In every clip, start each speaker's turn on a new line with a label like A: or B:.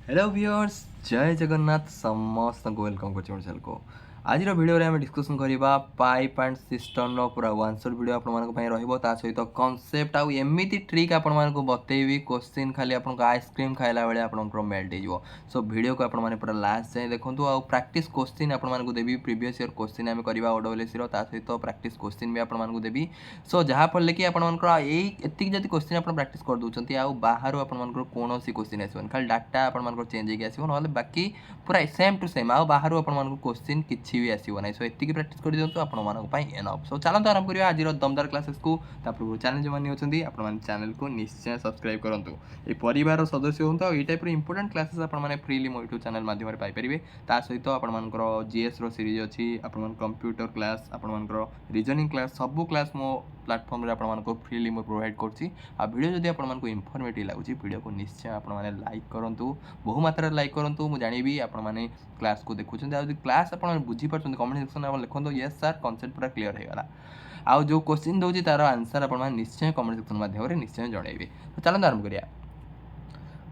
A: Hello viewers, जय जगन्नाथ समस्त को वेलकम कर चैनल को। आज वीडियो रे आम डिस्कसन करबा पाइप एंड सिस्टम रो पूरा वन शॉट वीडियो आपण मानको पई रहइबो। ता सहित कांसेप्ट आउ एमिति ट्रिक आपण मानको बतेइबी। क्वेश्चन खाली आपण आइसक्रीम खाइला बेले आपण मेल्ट हो। सो वीडियो को आपण माने पूरा लास्ट जाए देखंतु। आउ प्रैक्टिस क्वेश्चन आपण मानको देबी। प्रीवियस ईयर क्वेश्चन आम करबा ओडब्ल्यूएससी रो। ता सहित प्रैक्टिस क्वेश्चन भी आपण मानको देबी। सो जहा फल कि आपण मानको एई एतिक जति क्वेश्चन आपण प्रैक्टिस कर दोचंती आउ बाहर आपण मानको कोनोसी क्वेश्चन आसीबन। खाली डाटा आपण मानको चेंज हेकि आसीबो, नले बाकी पूरा सेम टू सेम। आउ बाहर आपण मानको क्वेश्चन किछि भी आसीबो नै। सो एतिक प्रैक्टिस कर दियंतु आपण मानको पई एनफ। सो चलंतु आरंभ करिया आज दमदार क्लासेस को। तापर चैनल जो माने होचंदी आपण माने चैनल को निश्चय सब्सक्राइब करंतु। ए परिवार सदस्य होंतु। ए टाइप रो इंपोर्टेंट क्लासेस आपण माने फ्रीली मो यूट्यूब चैनल माध्यम रे पाई परिबे। ता सहित आपण मानकर जीएस रो सीरीज अछि, आपण मान कंप्यूटर क्लास, आपण मानकर रीजनिंग क्लास, सब क्लास मो प्लेटफॉर्म रे आपण मानको फ्रीली मो प्रोवाइड करछि। आ वीडियो जदि आपण मानको इन्फॉर्मेटिव लागुछि, वीडियो को निश्चय आपण माने लाइक करंतु, बहु मात्रा लाइक करंतु। मु जानिबी आपण माने क्लास को देखुछन। आ जदि क्लास आपण बुझी परछन कमेंट सेक्शन में लिखंतु यस सर कांसेप्ट पूरा क्लियर हे गला। आ जो क्वेश्चन दोछि तार आंसर आपण माने निश्चय कमेंट सेक्शन माध्यम रे निश्चय जणाइबे। तो चलन आरंभ करिया।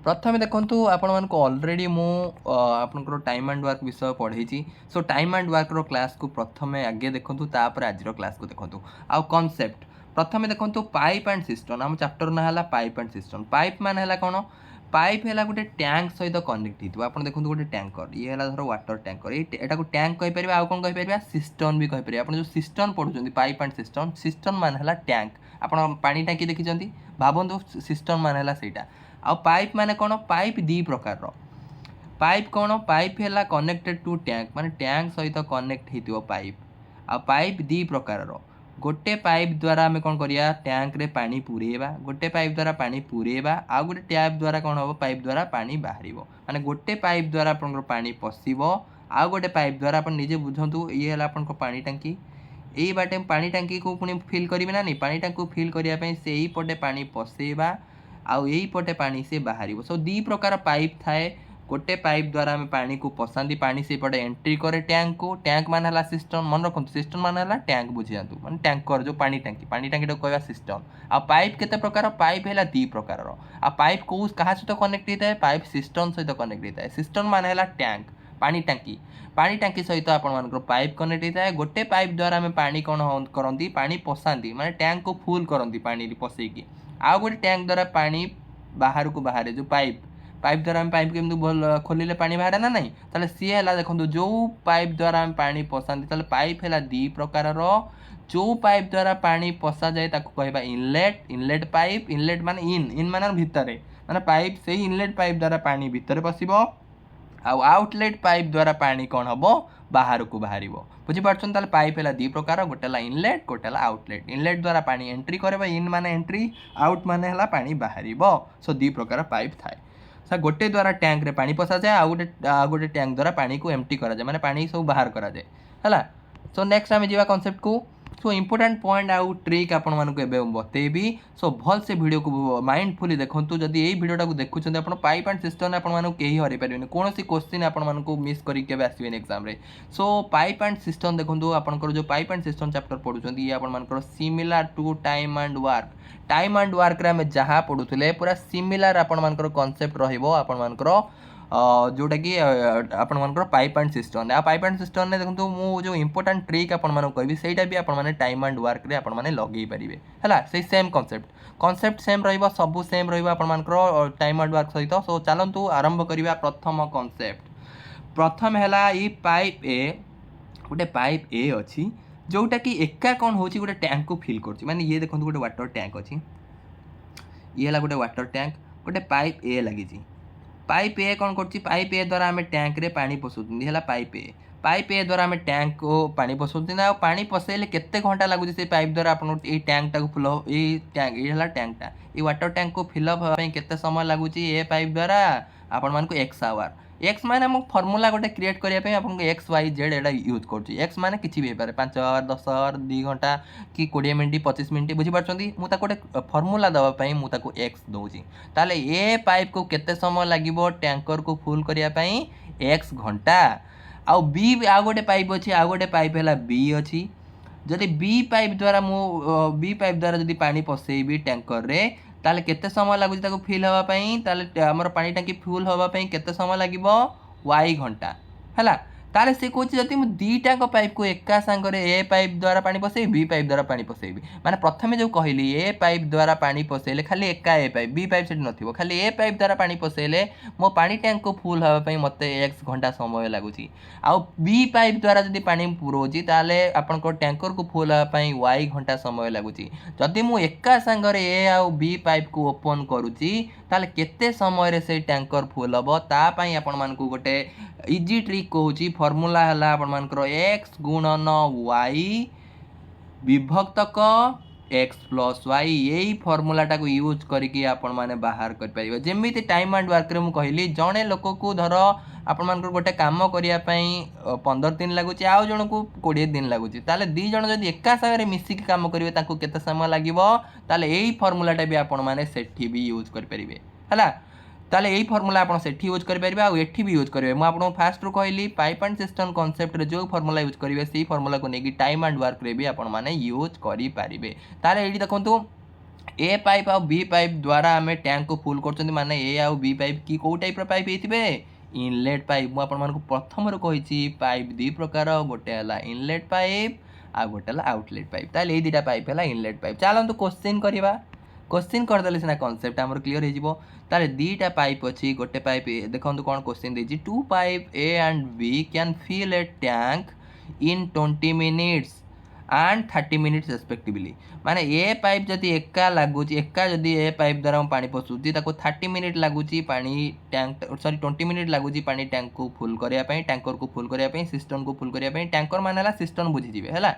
A: प्रथम देखंतु आपण मानको ऑलरेडी मु आपनकर टाइम एंड वर्क विषय पढैछि। सो टाइम एंड वर्क रो क्लास को प्रथमे आगे देखंतु, तापर आज रो क्लास को देखंतु। आ कांसेप्ट प्रथमे देखंतु पाइप एंड सिस्टम। हम चैप्टर ना हला पाइप एंड सिस्टम। पाइप माने हला कोन? पाइप है गोटे टैंक सहित कनेक्ट हो। आप देखो गोटे टैंकर, ये है धर वाटर टैंकर। एटा को टैंक कहीपर। आउ कौन कहीपर? सिस्टम भी कहीपर। आप जो सिस्टम पढ़ुं पाइप एंड सिस्टम, सिस्टम मान है टैंक। आप पानी टांकी देखी भावतु, सिस्टम मान है सहीटा। आ पाइप माने कौन? पाइप दी प्रकार। पाइप कौन? पाइप है कनेक्टेड टू टैंक, माने टैंक सहित कनेक्ट हो पाइप। आ पाइप दी प्रकार। गोटे पाइप द्वारा आम कौन करिया? टैंक रे पानी पुरेबा। गोटे पाइप द्वारा पानी पुरेबा, आ गोटे टैप द्वारा कौन हम? पाइप द्वारा पानी बाहर। माने गोटे पाइप द्वारा अपन पानी पशिबो, आ गोटे पाइप द्वारा अपन निजे बुझंतु। ये है अपन पानी टांकी। यही बाटे पानी टांकी को पुणी फिल करेंगे ना नहीं? पानी टांकी को फिल करने से यही पटे पानी पशेबा, आउ यही पटे पानी से बाहर। सो दी प्रकार पाइप थाए। गोटे पाइप द्वारा आम पानी को पशाती, पानी से पटे एंट्री करे टैंक को। टैंक मान है सिस्टम। मन रखु, सिस्टम मान है टैंक। बुझी जातु माने टैंकर जो पानी टांकी कहवा सिस्टम। आ पाइप केते प्रकार? पाइप है दी प्रकार। आ पाइप को क्या सहित कनेक्ट होता है? पाइप सिस्टम सहित कनेक्ट होता है। सिस्टम मान है टैंक, पानी टांकी। पानी टांकी सहित आपण पाइप कनेक्ट होता है। गोटे पाइप द्वारा आम पानी कौन करती? पानी पशाती, माने टैंक को फुल करती पानी पशेकी। आउ गोटे टैंक द्वारा पानी बाहर को बाहर। जो पाइप पाइप द्वारा आम पाइप के खोलिले पानी बाहर ना नहीं? ताले सी है देखो, जो पाइप द्वारा आम पानी पशाती, ताले पाइप है दी प्रकार। जो पाइप द्वारा पानी पशा जाए ताको कहबा इनलेट। इनलेट पाइप, इनलेट माने इन माने भितरे, माने पाइप से इनलेट पाइप द्वारा पानी भितरे पशिबो। आउटलेट पाइप द्वारा पानी कौन हम? बाहर को बाहर। बुझीपार्छन? ताले पाइप है दी प्रकार। गोटे है इनलेट, गोटे है आउटलेट। इनलेट द्वारा पानी एंट्री करे, इन माने एंट्री, आउट माने है पानी बाहर। सो दी प्रकार पाइप थाए। सर गोटे द्वारा टैंक रे पानी पशा जाए, आ गोटे टैंक द्वारा पानी को एम्प्टी करा जाए, माने पानी सब बाहर करा जाए है। सो नेक्स्ट आम जा कॉन्सेप्ट को। सो इंपोर्टेंट पॉइंट आउ ट्रिक आपण मानक बतेबी। सो भल से वीडियो को माइंडफुली देखंतु। जदि यही वीडियोटा को देखुछन आपण पाइप एंड सिस्टम आपण मानक केही हरि परिबेनी, कोनोसी क्वेश्चन आपण मानक मिस करि के आसीबेनी एग्जाम रे। सो पाइप एंड सिस्टम देखंतु। आपनकर जो पाइप एंड सिस्टम चैप्टर पढुछन, ये आपण मानकर similar to time and work. Time and work रे हम जहाँ पढुथले पूरा सिमिलर आपण मानकर कांसेप्ट रहिबो। आपण मानकर जोटा कि आपण मानकर पाइप एंड सिस्टम। आ पाइप एंड सिस्टम ने देखंतु मु जो इंपोर्टेंट ट्रिक आपण मानक कहबी, सेटा भी आपण माने टाइम एंड वर्क रे आपण माने लगेई परिबे हैला। से सेम कांसेप्ट सेम रहिबो, सब सेम रहिबो आपण मानकर टाइम एंड वर्क सहित। सो चलंतु आरंभ करिबा प्रथम कांसेप्ट। प्रथम हैला ई पाइप ए। गोटे पाइप ए अछि जोटा कि एका कोन होची गोटे टैंक को फिल करछि। माने ये देखंतु गोटे वाटर टैंक अछि। ये हैला गोटे वाटर टैंक, गोटे पाइप ए लागि छी। पाइप ए कौन कर? पाइप ए द्वारा आम टैंक रे पानी पशुचंदी है। पाइप ए, पाइप ए द्वारा आम टैंक को पानी पशुचंदी। आ पानी पशेले केते घंटा लगुच से पाइप द्वारा आपन ए टैंक टा को फुल, ए टैंक ये हला टैंक टा, ए वाटर टैंक को फिल अप होय केते समय लगुच ए पाइप द्वारा? आपन मान को x आवर। एक्स माने हम फॉर्मूला गोटे क्रिएट करिया पे आपन को एक्स वाई जेड एडा यूज करछि। एक्स माने किछि भी पारे, 5 आवर, 10 आवर, 2 घंटा कि 20 मिनिट, 25 मिनिट। बुझी पारछंती? मु ताको गोटे फॉर्मूला दवा पई मु ताको एक्स दोछि। ताले ए पाइप को केते समय लागिबो टैंकर को फुल करिया पई? एक्स घंटा। आ बी आ गोटे पाइप अछि, आ गोटे पाइप हैला बी अछि। जदि बी पाइप द्वारा जदि पानी पशेबी टैंकर रे, ताले केते समय लागुची ताको फिल हवा पई ताले हमर पानी टांकी फुल हवा पई केते समय लागिबो y घंटा हैला। ताले से कहूँ जदि मुझे दीटा पाइप को एका सांगरे ए पाइप द्वारा पानी पसैबी बी पाइप द्वारा पानी पसैबी माने प्रथमे जो कहली ए पाइप द्वारा पानी पसैले खाली एका ए पाइप बी पाइप सेठी नथिबो खाली ए पाइप द्वारा पानी पसैले मो पानी टैंक को फुल हवा पई मते x घंटा समय लागुची आउ बी पाइप द्वारा जदि पानी पुरोची ताले आपन को टैंकर को फुल हवा पई y घंटा समय लागुची। जदि मु एका सांगरे ए आउ बी पाइप को ओपन करूची ताले केते समय रे से टैंकर फुल हबो ता पई आपन मान को गोटे इजी ट्रिक कहूची फॉर्मूला हला आपन मानकर x गुणन y विभक्तक x प्लस y यही फॉर्मूला टाको यूज करके आपण माने बाहर कर परिबे। जेमिति टाइम एंड वर्क रे मु कहली जणे लोक को धर आपण मानकर गोटे काम करिया पई 15 दिन लागुची आउ जण को 20 दिन लागुची ताले दी जण जदी एका सागरे मिसी के काम करिवे ताको केते समय लागिवो ताले एही फॉर्मूला टा भी आपण माने सेठी भी यूज कर परिबे हला। ताले यही फॉर्मूला आपन सेठी यूज कर परिबे आ एठी भी यूज करिवे। मु आपन फास्ट रो कहली पाइप एंड सिस्टम कांसेप्ट रे जो फॉर्मूला यूज करिवे सेही फॉर्मूला को नेकी टाइम एंड वर्क रे भी आपन माने यूज करि परिबे। ताले एठी देखंतु ए पाइप आ बी पाइप द्वारा हमें टैंक को फुल करछंती माने ए आ बी पाइप की को टाइप रो पाइप हेतिबे इनलेट पाइप। मु आपन मानको प्रथम रो कहिची पाइप दी प्रकार गोटे हला इनलेट पाइप आ गोटे हला आउटलेट पाइप। ताले ए दिटा पाइप हला इनलेट पाइप। चलंतु क्वेश्चन करिवा क्वेश्चन कर देले सिना कांसेप्ट हमर क्लियर हे जिवो। ताले दीटा पाइप अछि गोटे पाइप देखंतु कोन क्वेश्चन देछि two pipe A and B can fill a tank in 20 minutes and 30 minutes respectively माने ए पाइप जदि एका लागुची एका जदि ए पाइप द्वारा पानी पसुची ताको 30 मिनिट लागुची पानी टैंक सॉरी 20 मिनिट लागुची पानी टैंक को फुल करिया पई टैंकर को फुल करिया पई सिस्टम को फुल करिया पई टैंकर माने हला सिस्टम बुझी जिवे हला।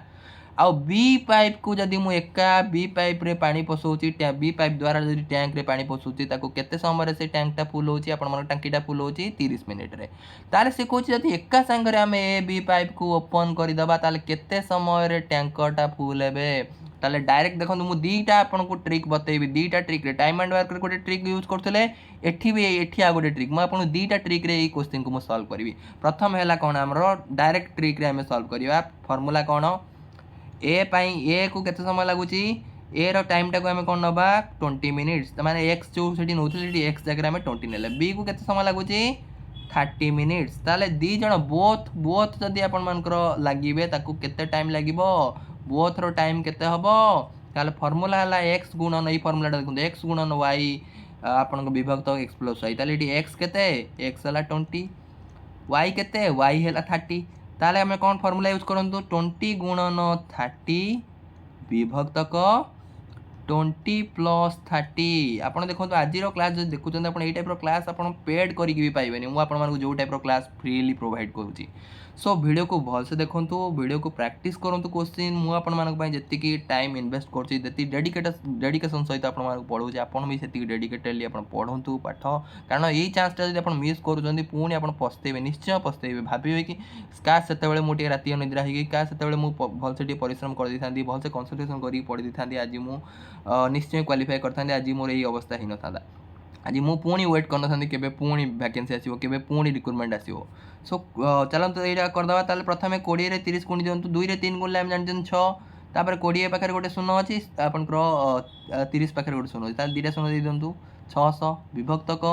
A: आउ बी पाइप को जदि मु एका बी पाइप रे पानी पसौची बी पाइप द्वारा जदि टैंक रे पानी पसौची ताको केते समय रे से टैंक टा फुल होची आपण मन टंकीटा फुल होची 30 मिनिट रे। ताले से कहूची जदि एका संगरे हमें ए बी पाइप को ओपन करि दबा ताले केते समय रे टैंकर टा फुल हेबे। ताले डायरेक्ट देखंतु मु दीटा आपण को ट्रिक बतेबी दीटा ट्रिक रे टाइम एंड वर्क रे गोटे ट्रिक यूज करथले एठी भी एठी आ गोटे ट्रिक मु आपण दीटा ट्रिक रे ई क्वेश्चन को मु सॉल्व करबी। प्रथम हैला कोन हमरो डायरेक्ट ट्रिक रे हमें सॉल्व करिवा फार्मूला कोन ए पाई ए को केते समय लागुची ए रो टाइम टा को हमें कोन नबा 20 मिनिट्स त माने x जो सेठी नोथु सेठी x जगह हमें 20 नेले b को केते समय लागुची 30 मिनिट्स। ताले दी जण बोथ जदी आपण मानकर लागिबे ताको केते टाइम लागिबो बोथ रो टाइम केते हबो ताले फार्मूला हला x गुणन ई फार्मूला टा देखु x गुणन y आपण को विभक्त x प्लस y ताले एठी x केते x हला 20 y केते y हला 30 ताले हमें कौन फार्मूला यूज करंतु 20 गुणन 30 विभक्तक 20 प्लस 30 आपण देखंतु आज रो क्लास जो देखुचंत आपण ए टाइप रो क्लास आपण पेड करी भी पाइबेनी मु आपण मानको जो टाइप रो क्लास फ्रीली प्रोवाइड करूची। सो वीडियो को भल से देखंतु वीडियो को प्रैक्टिस करंतु क्वेश्चन मु आपण मानको पई जति की टाइम इन्वेस्ट करची जति डेडिकेशन सहित आपण मानको पढौची आपण भी सेति डेडिकेटेडली आपण पढंतु पाठ कारण एई चांस ता जदि आपण मिस करूचंदी पुणी आपण पछतेबे निश्चय पछतेबे भाबिबे कि का सेते बेले मोटी राती अनिद्रा हिगी का सेते बेले मु भल से परिश्रम कर दी थांदी भल से कंसंट्रेशन करी पढी दी थांदी आज मु निश्चय क्वालिफाई करथांदी आज मोर एई अवस्था हिन थांदा आज मु पुणी वेट करन थांदी केबे पुणी वैकेंसी आसीबो केबे पुणी रिक्रूटमेंट आसीबो। सो चलंतु एटा कर दबा ताले प्रथमे 20 रे 30 गुणी दियंतु 2 रे 3 गुणले हम जानजन 6 तापर 20 पाखरे गोटे शून्य अछि आपनकर 30 पाखरे गोटे शून्य अछि ताले दीटा शून्य दे दियंतु 600 विभक्तक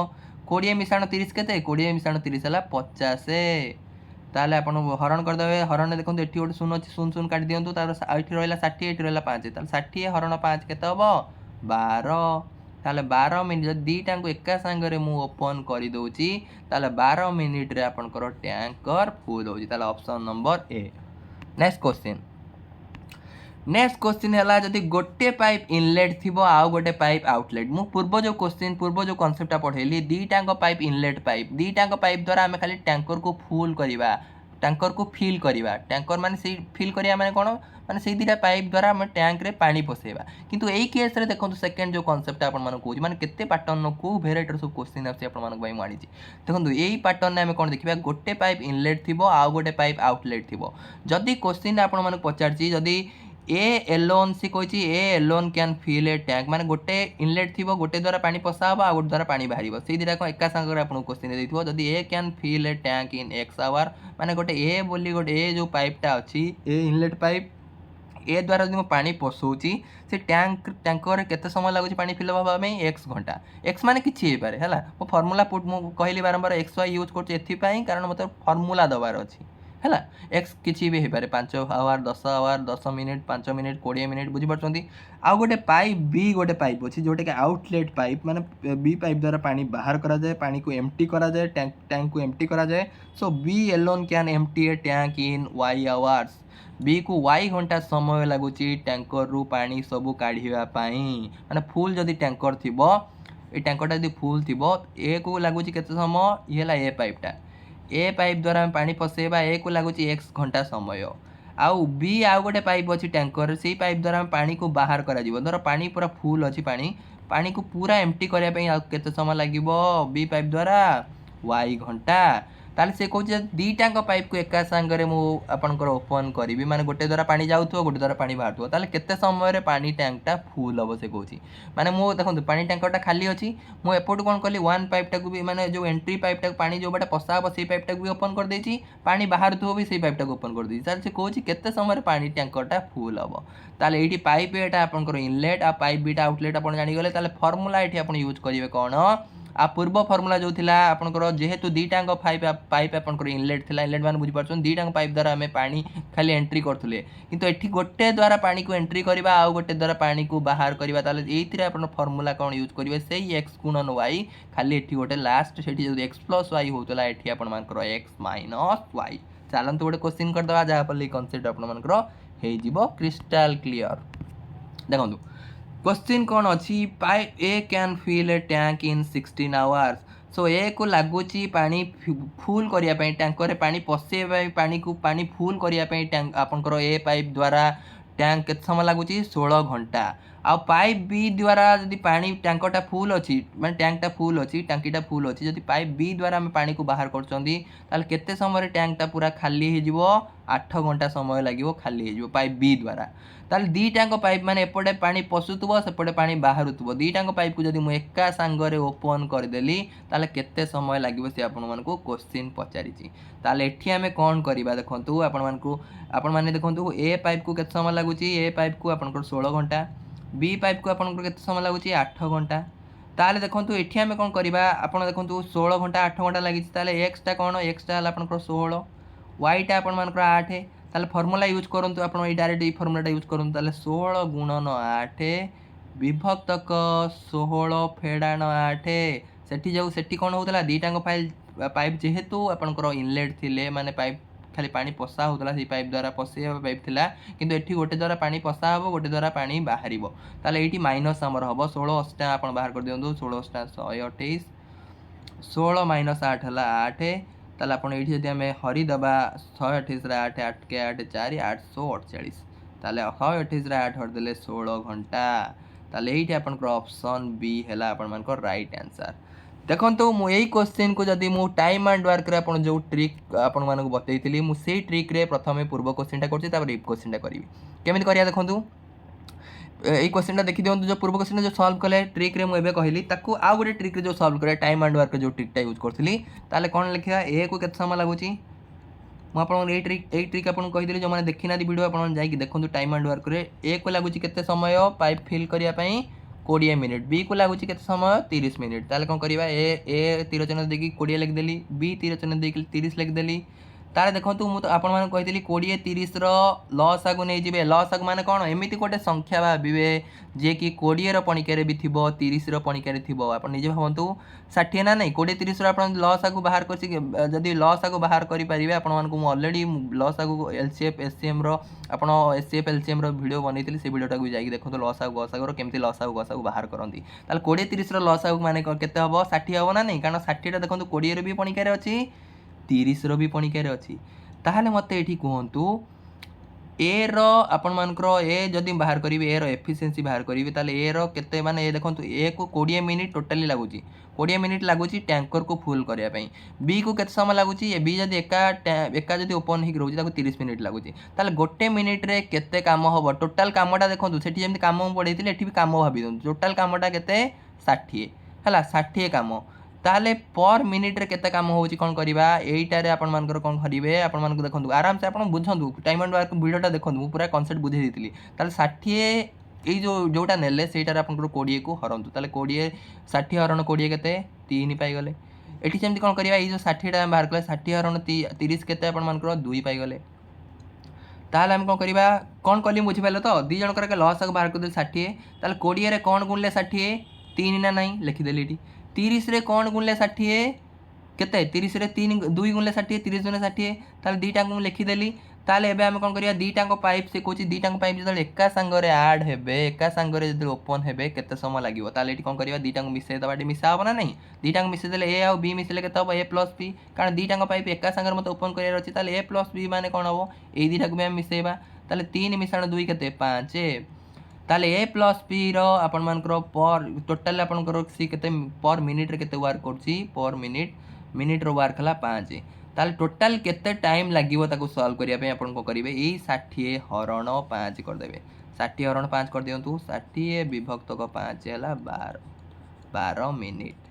A: 20 मिसाण 30 केते 20 मिसाण 30 हला 50 ताले आपण हरण कर देबे हरण देखंतु एठी गोटे शून्य अछि शून्य शून्य काट दियंतु तापर एठी रहला 60 एठी रहला 5 ताले 60 हरण 5 केते हबो 12 ताले 12 मिनिट दीटा को एका संगरे मु ओपन करि दोची ताले 12 मिनिट रे आपनकर टैंकर फुल होची ताले option number A. Next question हला जदि गोटे पाइप इनलेट थिबो आ गोटे पाइप आउटलेट मु पूर्व जो क्वेश्चन पूर्व जो कांसेप्ट पढेली दीटा पाइप इनलेट पाइप द्वारा हमें खाली टैंकर को फुल करिवा टैंकर को फिल करिवा टैंकर माने से फिल करिया माने कोन माने से दीटा पाइप द्वारा हम टैंक रे पानी पसेबा किंतु एई केस रे देखंतु सेकंड जो कांसेप्ट आपण माने कहूची माने केते पैटर्न को वेराइटी सब क्वेश्चन आसी आपण माने भाई मानिची देखंतु एई पैटर्न ने हम कोन देखिबा गोटे पाइप इनलेट थिबो आ गोटे पाइप आउटलेट थिबो जदी क्वेश्चन आपण माने पचारची जदी ए एलोन से कहछि A alone can fill a tank माने गोटे इनलेट थिबो गोटे द्वारा पानी पसाबा आ गोटे द्वारा पानी बाहरिबो सेई दिरा को एका संग आपन क्वेश्चन देथिबो जदी A can fill a tank in x hour माने गोटे ए बोली गोटे ए जो पाइप टा अछि ए इनलेट पाइप ए द्वारा जो पानी पशौची से टैंकर केते समय लगुच पानी फिल हवा में एक्स घंटा एक्स माने किछि हे पारे हला मो फार्मूला पुट मो कहली बारंबार एक्स वाई यूज करछ एथि पई कारण मते फार्मूला दबार अछि है एक्स किसी भी हो 5 hour 10 hour 10 minute 5 minute 20 minute बुझीपार आउ गोटे पाइप बी गोटे पाइप अच्छी जोटा कि आउटलेट पाइप माने बी पाइप द्वारा पानी बाहर करा जाए पानी को एम्प्टी करा जाए टैंक को एम्प्टी करा जाए so B alone can empty a tank in Y hours B को वाई घंटा समय लगुच टैंकर रु पानी सबू काढ़ापी माने फुल जदि टैंकर थी ये टैंकरटा जब फुल थी ए को लगुच के समय ये ए पाइपटा ए पाइप द्वारा पानी पसैबा ए को लगुच एक्स घंटा समय आउ बी आउ गोटे पाइप अच्छी टैंकर से पाइप द्वारा पानी को बाहर करा कर धर पानी पूरा फुल अच्छी पानी पानी को पूरा एम्प्टी करने केते समय लगे बी पाइप द्वारा वाई घंटा ताले से कहूँ दीटाक पाइप को एका सांगे मुझे ओपन करी माने गोटे द्वारा पानी जाऊ गोटे द्वारा पानी बाहर ताले केते समय पानी टैंकटा फुल हम से कहूँ माने मु देखो पानी टैंकरटा खाली अच्छी मुझे एपटू कौन कली वन पाइपटा भी माने जो एंट्री पाइपटा पानी जो बाटे पशा हम से पाइपटा भी ओपन कर देछि पानी बाहर थो भी से पाइपटा ओपन कर देछि ताले से कहूँ केते समय पानी टैंकरटा फुल हम ताले एठी पाइप एटा आपनकर इनलेट आ पाइप बीटा आउटलेट आपन जानि गले ताले फार्मूला एठी आपन यूज करिवे कोन आ पूर्व फर्मूला जो थिला आपनकर जेहेतु दीटांग पाइप आपनकर इनलेट थिला इनलेट मान बुझी पारछन दीटांग पाइप द्वारा हमें पानी खाली एंट्री करथुले किंतु एठी गोटे द्वारा पानी को एंट्री करबा आ गोटे द्वारा पानी को बाहर करबा ताले एथिरे आपन फर्मूला कोन यूज करिवे सेही x गुणन y खाली एठी गोटे लास्ट सेठी जो x + y होतला एठी आपन मानकर x - y चलन तो गोटे क्वेश्चन कर दवा जहा पर कांसेप्ट आपन मानकर हे जीवो क्रिस्टल क्लियर देखंतु क्वेश्चन कौन अच्छी pipe A can fill a tank in 16 hours so A को लगुच पानी फुल करने टैंकर पानी पशे पानी को पानी फुल करने टैंक आपनकर ए पाइप द्वारा टैंक के समय लगुच 16 घंटा आ पाइप बी द्वारा जदि पानी टैंकरटा फुल अच्छी माने टैंकटा फुल अच्छी टांकीटा फुल अच्छी जदि पाइप बी द्वारा आम पानी को बाहर कर केते समय टैंकटा पूरा खाली हो 8 घंटा समय लगे खाली हो पाइप बी द्वारा ताल दीटाक पाइप माने एपटे पानी पशुव सेपटे पानी बाहर दीटाक पाइप को जब मुझे एका सांगरे ओपन करदेली ताले केते समय लगे से आपण मानकु क्वेश्चन पचारि ताले एठी आमे कौन करबा देखंतु आपण माने देखंतु ए पाइप को केते समय लगुच ए पाइप को आपनकर 16 घंटा बी पाइप को आपनकर केते समय लगुच 8 घंटा ताले देखंतु एठी आमे कौन करबा आपण देखंतु 16 घंटा 8 घंटा लागि ताले एक्स टा कौन एक्स टा आपनकर 16 वाई टा आपण मानकर 8 ताले फर्मूला यूज करंतु आपण ए डायरेक्ट ए फर्मूलाटा यूज करंतु ताले 16 गुणन 8 विभक्तक 16 फेडाण 8 सेठी जाऊ सेठी कौन होतला दीटांग पाइप जेहेतु आपनकर इनलेट थिले माने पाइप खाली पानी पशा होतला से पाइप द्वारा पशे पाइप थिला किंतु एठी गोटे द्वारा पानी पशा हबो गोटे द्वारा पानी बाहरिबो ताले एठी माइनस हमर हबो 16 8 आपण बाहर कर दियंतु 16 8 128 16 - 8 हला 8 ताले आपण एठी जदि हमें हरि दबा 128 रे 8 8 के 8 4 848 ताले 128 रे 8 हर देले 16 घंटा ताले एठी आपनकर ऑप्शन बी हला आपण मानकर राइट आंसर देखो मु यही क्वेश्चन को जदि मु टाइम एंड वर्क रे आपण जो ट्रिक आपण मानक बतैतिली मु सेही ट्रिक रे प्रथमे पूर्व क्वेश्चनटा करछि तापर ई क्वेश्चनटा करिवि केमिति करिया देखंतु এই क्वेश्चनटा देखि दियंतु जो पूर्व क्वेश्चन जो सॉल्व कले ट्रिक रे मु एबे कहिली ताकू आ गोटे ट्रिक रे जो सॉल्व करे टाइम एंड वर्क जो ट्रिकटा यूज करथिली ताले कोन लिखिया ए को केते समय लागुची मु आपण ए ट्रिक आपण कहि दिली जो माने देखिना दी वीडियो आपण जाई कि देखंतु टाइम एंड वर्क रे ए को लागुची केते समय पाइप फिल करिया पई 20 मिनिट बी को लगुच के समय 30 मिनिट ताले कौन करवा ए तीर चिन्ह देखिए 20 लिखिदेली बी तीर चिन्ह देखिए 30 लिखिदेली ताले देखो मुझे आपण कही 20 30 लस आगु नहीं जी लस आगु माने कौन एमती गोटे संख्या भावे जे कि 20 पणिकार भी थी 30 पणिकार थी आप निजे भावतु 60 ना नहीं 20 30 आप लस आगु बाहर कर जदि लस आगु बाहर करेंगे आपको अलरेडी लस आगु एलसीएफ एससीएम आप एससीएफ एलसीएम वीडियो बनई से वीडियोटा भी जाकि देखो लस आगु गस आगुर केमती लस आगु गस आगु बाहर करती 20 30 लस आगु माने केते हम 60 हम ना नहीं कारण 60 देखो 20 भी पणिकार अच्छी 30 भी पणिकार अच्छी ताहले मते एठी कहंतु ए रो आपण मानकर ए जदि बाहर करिवे ए रो एफिशिएंसी बाहर करिवे ताले ए रो केते माने ए देखंतु ए को 20 मिनिट टोटली लागुची 20 मिनिट लागुची टैंकर को फुल करिया पई बी को केते समय लागुची ए बी जदि एका जदि ओपन हिक रहउची ताको 30 मिनिट लागुची ताले गोटे मिनिट रे केते काम हबो टोटल कामटा देखंतु सेठी जेमति काम पढैतिले एठी भी काम भाबी दन टोटल कामटा केते 60 हला 60 काम ताले पर मिनिट रे केते काम होउची कोन करबा एइटारे आपण मानकर कोन करिवे आपण मानक देखंतु आराम से आपण बुझंतु टाइम एंड वर्क वीडियोटा देखंतु मु पूरा कांसेप्ट बुझे देतिली ताले 60 एई जोटा नेले सेटारे आपनकर 20 को हरंतु ताले 20 60 हरण 20 केते 3 पाई गले एठी सेमति कोन करबा एई जो 60 टा बाहर कले 60 हरण 30 केते आपण मानकर 2 पाई गले ताहले हम कोन करबा कोन कली बुझि पाले तो दी जण कर के लॉस बाहर कर दे 60 ताले 20 रे कोन गुणले 60 3 ना नहीं लिखि देली एठी 30 रे कोन गुणले 60 केते 30 रे 3 2 गुणले 60 30 गुणले 60 ताले दीटा को लिखि देली ताले एबे हम कोन करिया दीटा को पाइप से कोची दीटा को पाइप जदे एका संगरे ऐड हेबे एका संगरे जदे ओपन हेबे केते समय लागिवो ताले एठी कोन करिया दीटा को मिसे दबाडी मिसा होबो ना नहीं दीटा को मिसे देले ए आ बी मिसले केते होबो a + b कारण दीटा को पाइप एका संगरे मते ओपन करिया अछि ताले a + b माने कोन होबो एई दीटा को भी हम मिसेबा ताले 3 मिसाण 2 केते 5 ताले a + b रो आपण मानकर पर टोटल आपनकर सी केते पर मिनिट रे केते वर्क करछि पर मिनिट रो वर्क हला 5 ताले टोटल केते टाइम लागिवो ताको सॉल्व करिया पे आपण को करिवे ए 60 हरण 5 कर देबे 60 हरण 5 कर दियंतु 60 विभक्त को 5 हला 12 मिनिट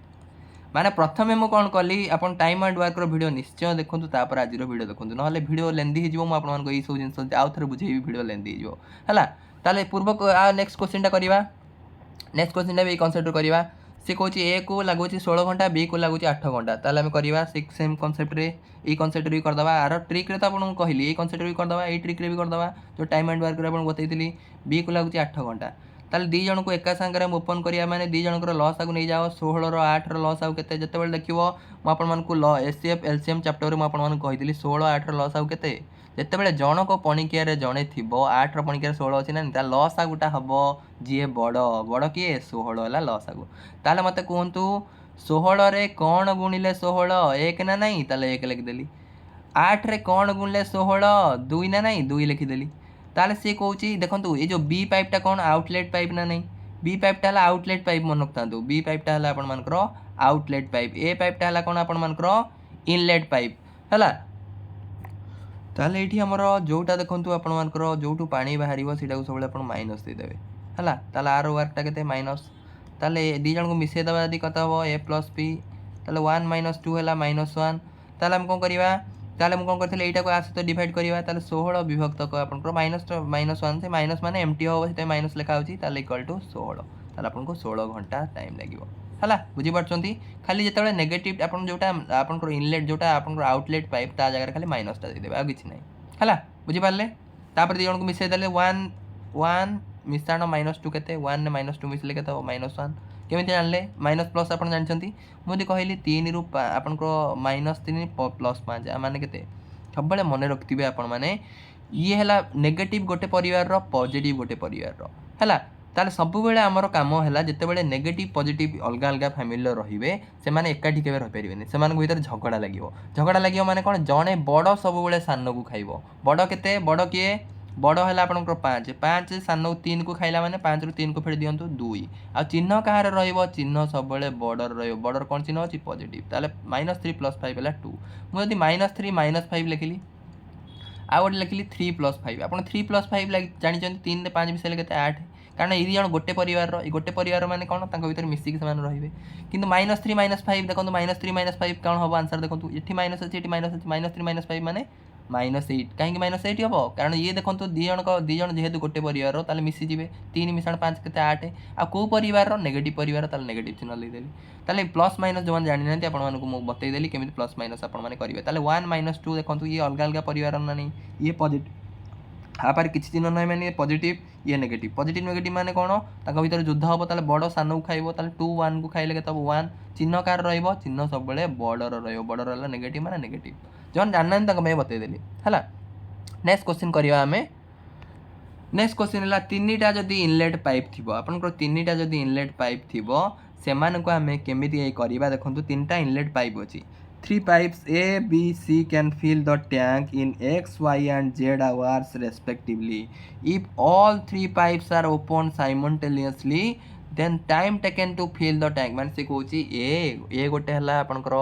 A: माने प्रथमे मु कोन कली आपण टाइम एंड वर्क रो वीडियो निश्चय देखंतु तापर आज रो वीडियो देखंतु नहले वीडियो लेंदी हिजबो मु आपण मानको ई सब जिंस आउ थरे बुझेबी वीडियो लेंदी हिजबो हला ताले पूर्व नेक्स्ट क्वेश्चन टा करिवा नेक्स्ट क्वेश्चन टा भी कांसेप्ट करिवा से कहूँ ए को लगुच 16 घंटा बी को लगुच 8 घंटा ताले हमें करवा सेम कॉन्सेप्ट रे ई कॉन्सेप्ट भी करदबा आर ट्रिक रे तो आपन कहली ई कॉन्सेप्ट भी करदबा ई ट्रिक रे भी करदबा जो टाइम एंड वर्क रे आपन बतैतिली बी को लगुच 8 घंटा ताले दी जण को एका संगे हम ओपन करिया माने दी जण को लॉस आगु नै जाओ 16 रो 8 रो लॉस आगु केते जते बेल देखिवो म आपन मन को लॉ एचसीएफ एलसीएम चैप्टर रे म आपन मन कहितली 16 8 रो लॉस आगु केते जते बेले जण को पणिकिया रे जणे थिबो 8 रो पणिकिया 16 अछि ना ता लॉस आगुटा हबो जे बड़ किए 16 होला लॉस आगु ताले मते कहंतु 16 रे कोन गुणिले 16 1 ना नहीं ताले 1 लिख देली 8 रे कोन गुणिले 16 2 ना नहीं 2 लिखि देली ताले से कहूची देखंतु ए जो बी पाइपटा कोन आउटलेट पाइप ना नहीं बी पाइपटा हला आउटलेट पाइप मन रखतांतु बी पाइपटा हला आपण मानकर आउटलेट पाइप ए पाइपटा हला कोन आपण मानकर इनलेट पाइप हला ताले एठी हमर जोटा देखंतु आपण मानकर जोटू पानी बाहरिबो सेटा को सबले आपण माइनस दे देबे हला ताले आर वर्कटा केते माइनस ताले दी जण को मिसे दबा यदि कत हो a + b ताले 1 - 2 हला -1 ताले हम कोन करबा ताले हम कोन करथले एटा को आ सहित डिवाइड करबा ताले 16 विभक्त को आपन को -1 से माइनस माने एम्प्टी हो सेते माइनस लिखा होची ताले इक्वल टू 16 ताले आपन को 16 घंटा टाइम लागिवो हला बुझी पड़छंती खाली जेतेबेले नेगेटिव आपन जोटा आपन को इनलेट जोटा आपन को आउटलेट पाइप ता जगह खाली माइनस ता दे देबा आ किछ नै हला बुझी पारले तापर दी जण को मिसे देले 1 मिसाण -2 केते 1 ने -2 मिसले केते -1 केमिति जानले माइनस प्लस आपण जानछंती मुदी कहली 3 रु आपण को -3 +5 आ माने केते सबले मने रखतिबे आपण माने ये हला नेगेटिव गोटे परिवार रो पॉजिटिव गोटे परिवार रो हला ताले सब बेले हमर काम हला जते बेले नेगेटिव पॉजिटिव अलगा अलगा फैमिली रो रहिबे से माने एकाठी केबे रह परिबेनी से माने भीतर झगड़ा लागिवो माने कोन जणे बड़ सब बेले सान को खाइबो बड़ केते बड़ किए बड़ है आपन 5 सान 3 को खाइला माने 5 रु 3 को फेर दियंतु 2 आ चिन्ह कहार रहइबो चिन्ह सब बेले बॉर्डर रहइबो बॉर्डर कोन चिन्ह अछि पॉजिटिव ताले -3 + 5 हला 2 मु यदि -3 -5 लिखिली आ गोटे लिखिली 3 + 5 आपन 3 + 5 जानि चंती 3 ने 5 मिसेले केते 8 कारण ई जण गोटे परिवार माने कोन तांको भीतर मिसिक समान रहिबे किंतु -3 -5 देखंतु -3 -5 कोन होबो आंसर देखंतु एठी माइनस अछि एठी माइनस अछि -3 -5 माने -8 कहीं -8 हम कारण ये देखो दी जन जेहेतु गोटे परिवार ताले मिसी जिवे 3 मिसाण 5 केते 8 आ को परिवार नेगेटिव परिवार ताले नेगेटिव चिन्ह ले देली ताले प्लस माइनस जो जानि नांती आपण मानको मु बतै देली केमिति प्लस माइनस आपण माने करिवे ताले 1 - 2 देखंतु ये अलग अलग परिवार ना नहीं ये पॉजिटिव आ पर किछि चिन्ह नै माने पॉजिटिव ये नेगेटिव नेगेटिव माने कोन ताका भीतर युद्ध होबो ताले बड़ सान को खाइबो ताले 2 1 को खाइले केते 1 चिन्ह कार रहइबो चिन्ह सब बेले बॉर्डर रहइबो बॉर्डर रहला नेगेटिव माने नेगेटिव जन जाननान तक मैं बतै देली हला नेक्स्ट क्वेश्चन करिया हमें नेक्स्ट क्वेश्चन हला तीनटा जदी इनलेट पाइप थिबो आपन को तीनटा जदी इनलेट पाइप थिबो सेमान को हमें केमिति ए करिबा देखंतु तीनटा इनलेट पाइप अछि 3 pipes A, B, C can fill the tank in X, Y and Z hours respectively. If all 3 pipes are open simultaneously, then time taken to fill the tank मान से कहूची ए गोटे हला आपनकर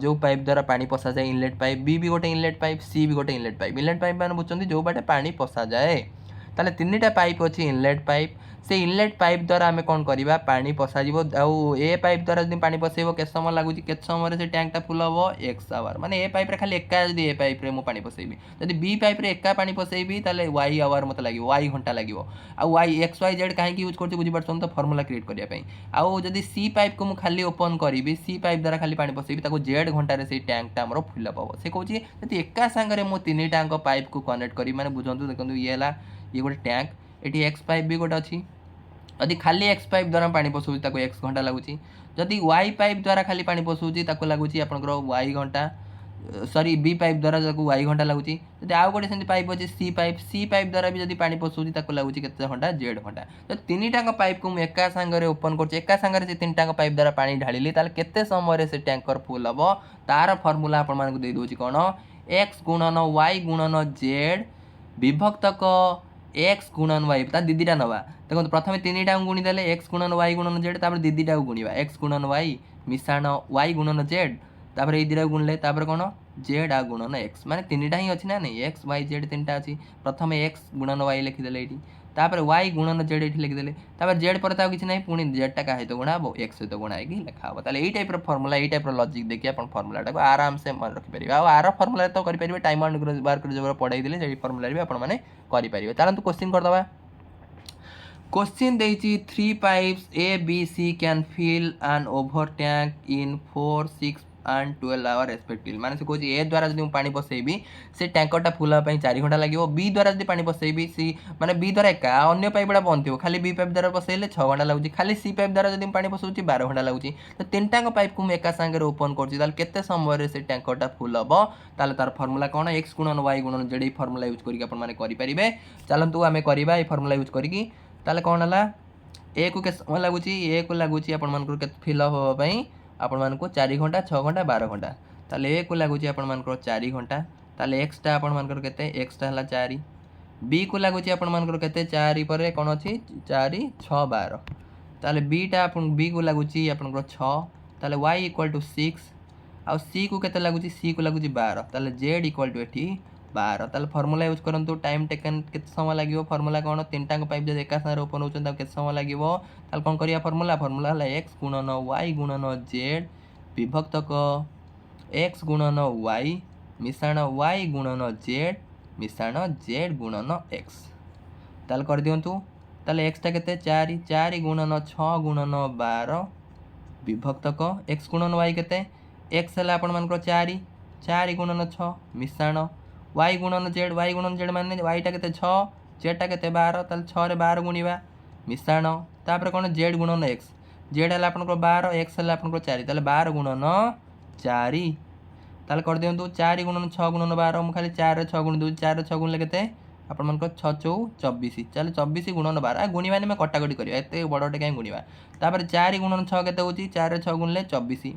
A: जो पाइप द्वारा पानी पसा जाए इनलेट पाइप बी भी गोटे इनलेट पाइप सी भी गोटे इनलेट पाइप माने बुझछंती जो बाटे पानी पसा जाए ताले तीनटा पाइप अच्छी इनलेट पाइप से इनलेट पाइप द्वारा आम कौन करवा पानी पसाଯିब ए पाइप द्वारा जब पानी पसैब के समय लगुच के समय से टैंकटा फुल हम एक्स आवर माने ए पाइप खाली एका जब ए पाइप मुझे पानी पसैबी जब बी पाइप एका पानी पसैबी ताले वाई आवर मत लगे वाई घंटा लगे वाई एक्स वाई जेड कहीं यूज कर बुझीपार तो फर्मुला क्रिएट करने आउ जब सी पाइप को मुझे खाली ओपन करी सी पाइप द्वारा खाली पानी पसैबी जेड घंटे से टैंकटा आम फिलअप हम से कौन जब एका सांगे मुझे तीन टाँग पाइप को कनेक्ट करी मैंने बुझे देखो ये ये गोटे टैंक ये एक्स पाइप भी गोटे अच्छी यदि खाली एक्स पाइप द्वारा पानी पशुची एक्स घंटा लगुच जदि वाई पाइप द्वारा खाली पानी पशुची लगुच आपंकर वाई घंटा सॉरी बी पाइप द्वारा वाई घंटा लगुच जब आउ गोटे से पाइप अच्छे सी पाइप द्वारा भी जब पानी पशुची लगुच के घंटा जेड घंटा तो तीन टाँग पाइप को मुझे एका सांगे ओपन कर एका सांगे से तीन टाँग पाइप द्वारा पानी ढाली के समय से टैंकर फुल हम तार फर्मुला आपण दे दूँ कौन एक्स गुणन वाई गुणन जेड विभक्तक एक्स गुणन वाई दीदीटा नवा देखो प्रथम तीन टाँग गुणीदे एक्स गुणन वाई गुणन जेड दीदीटा गुणवा एक्स गुणन वाई मिशाण वाई गुणन जेड तापर ये दुटा गुणले कौन जेड आ गुणन एक्स माने तीन टाँग ही अच्छी ना नहीं एक्स वाई जेड तीन टा अच्छी प्रथम एक्स गुणन वाई लिखिदे ये तापर वाई गुणन जेड ये लिखिदे तापर जेड पर किसी ना पुणी जेडटा क्या सहित गुणा हे एक्स सहित गुणा होगी लिखा हे ताले टाइप फर्मुला ये टाइप लॉजिक देखिए आप फर्मुलाटा आराम से मन रखिपारे आर फर्मुला तो करेंगे टाइम एंड वर्क जो पढ़ाई से फर्मुला भी आपने करेंगे चलते क्वेश्चन करदे क्वेश्चन देती 3 pipes A B C can fill an over tank in 4 6 and 12 hour respectively माने से कौन ए द्वारा जब पानी पसैबी से टैंकरटा फुल होगा 4 घंटा लगे बी द्वारा जब पानी पसैबी सी माने बी द्वारा एका अन्य पाइप गुड़ा बंद थो खाली बी पाइप द्वारा पसैले 6 घंटा लगुच खाली सी पाइप द्वारा जब पानी पसौची 12 घंटा लगुच तो तीन टाँग पाइप को एका सांगे ओपन करते समय से टैंकरटा फुल हम तार फर्मुला कौन एक्स गुणन वाई गुणन जेड फर्मुला यूज करेंगे चलतु आम करवा ये फर्मुला यूज करी कौन है ए को के समय लगुच ए को लगुच आप फिलअप हाँपाई आपण मान 4 घंटा 6 घंटा 12 घंटा ताले ए को लगुच आपण मान 4 घंटा ताले एक्सटा आपण मान केते एक्सटा हला 4 बी को लगुच आपण मान केते 4 पर कौन अच्छी 4 6 12 ताले बीटा आपण बी को लगुच आपण 6 ताले वाई इक्वल टू 6 आउ सी को केते लगुच सी को लगुच 12 ताले जेड इक्वल टू एटी 12 ताले फर्मुला यूज करंतु टाइम टेकन केते समय लागिवो फर्मुला कौन तीन टाँग पाइप जब एका सारे ओपन होचन केते समय लागिवो ताले कौन करिया फर्मुला फर्मुला हला एक्स गुणन वाई गुणन जेड विभक्तक एक्स गुणन वाई मिशाण वाई गुणन जेड मिशाण जेड गुणन एक्स ताले कर दियंतु ताले एक्सटा केते 4 4 गुणन 6 गुणन 12 विभक्तक एक्स गुणन वाई केते एक्स हला आपण मान 4 4 गुणन 6 मिशाण वाई गुणन जेड माने वाईटा के 6 जेडटा के 12 ताल 6 रे 12 गुणिबा मिशाण तापर कौन जेड गुणन एक्स जेड है आप 12 एक्स है आप 4 ताल 12 गुणन 4 ताल कर दियंतु 4 गुणन 6 गुणन 12 मुझे खाली 4 रे 6 गुण दूँ 4 रे 6 गुणले केते आपण 6 चौ 24 चल 24 गुणन 12 गुणिबा में कटाकटी करवा एत बड़टे कहीं गुणिबा तापर 4 गुणन 6 केते होची 4 रे 6 गुणले 24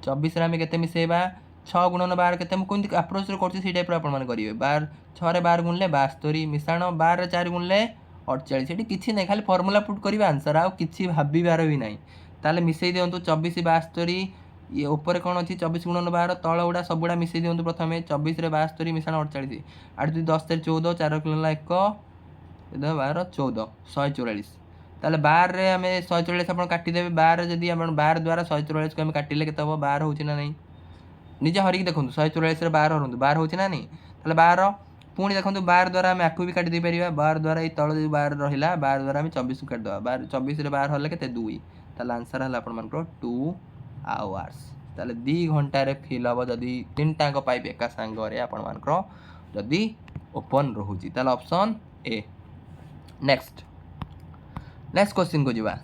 A: 24 रे आम केते मिसेबा 6 गुणन 12 केते कौन अप्रोच कर टाइप करेंगे 12 6 रे 12 गुणले 72 मिशाण 12 रे 4 गुणले 48 ये किसी ना खाली फर्मुला पुट करेंगे आंसर आउ कि भाबार भी ना ताले मिसई दिंतु 24 72 ये ऊपर कौन अच्छी 24 गुणन 12 तल गुड़ा सब गुड़ा मिसई दिंतु प्रथम 24 रे 72 मिशाण 48 आठ 10 रे 14 4 किलो 1 12 14 144 ताले 12 रे आम 144 आप काटिदेवे 12 जदि 12 द्वारा 144 को आम काटिले के 12 हो नहीं निजे हरिक देखो 144 12 हरतु 12 हो नहीं ताले 12 पुणी देखो 12 द्वारा आम आपको भी काटी दे पारिबा 12 द्वारा ये तल जो 12 रहा 12 द्वारा आम 24 को काटिदेवा 24 रे 12 हल्ला के 2 ताले आंसर है आप 2 आवर्स ताले 2 घंटा रे फिल हम जदि तीन टाँग पाइप एका सांगे आपर जदि ओपन रोचे ताले ऑप्शन ए नेक्स्ट क्वेश्चन को जीवा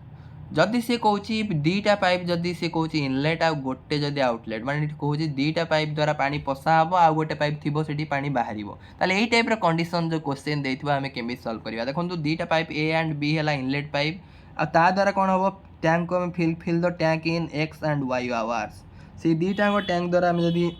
A: जदि सी कौन दीटा पाइप जदि सी कौन इनलेट आ गोटे जदि आउटलेट माने कौन दीटा पाइप द्वारा पानी पशा हम आ गोटे पाइप थी से पानी बाहर ताले यही टाइप कंडीशन जो क्वेश्चन देथिबा हमें केमी सॉल्व करबा देखो दीटा पाइप ए एंड बी है इनलेट पाइप आ ता द्वारा कौन हम टैंक को fill the tank in X and Y hours से दीटा टैंक द्वारा आम जदि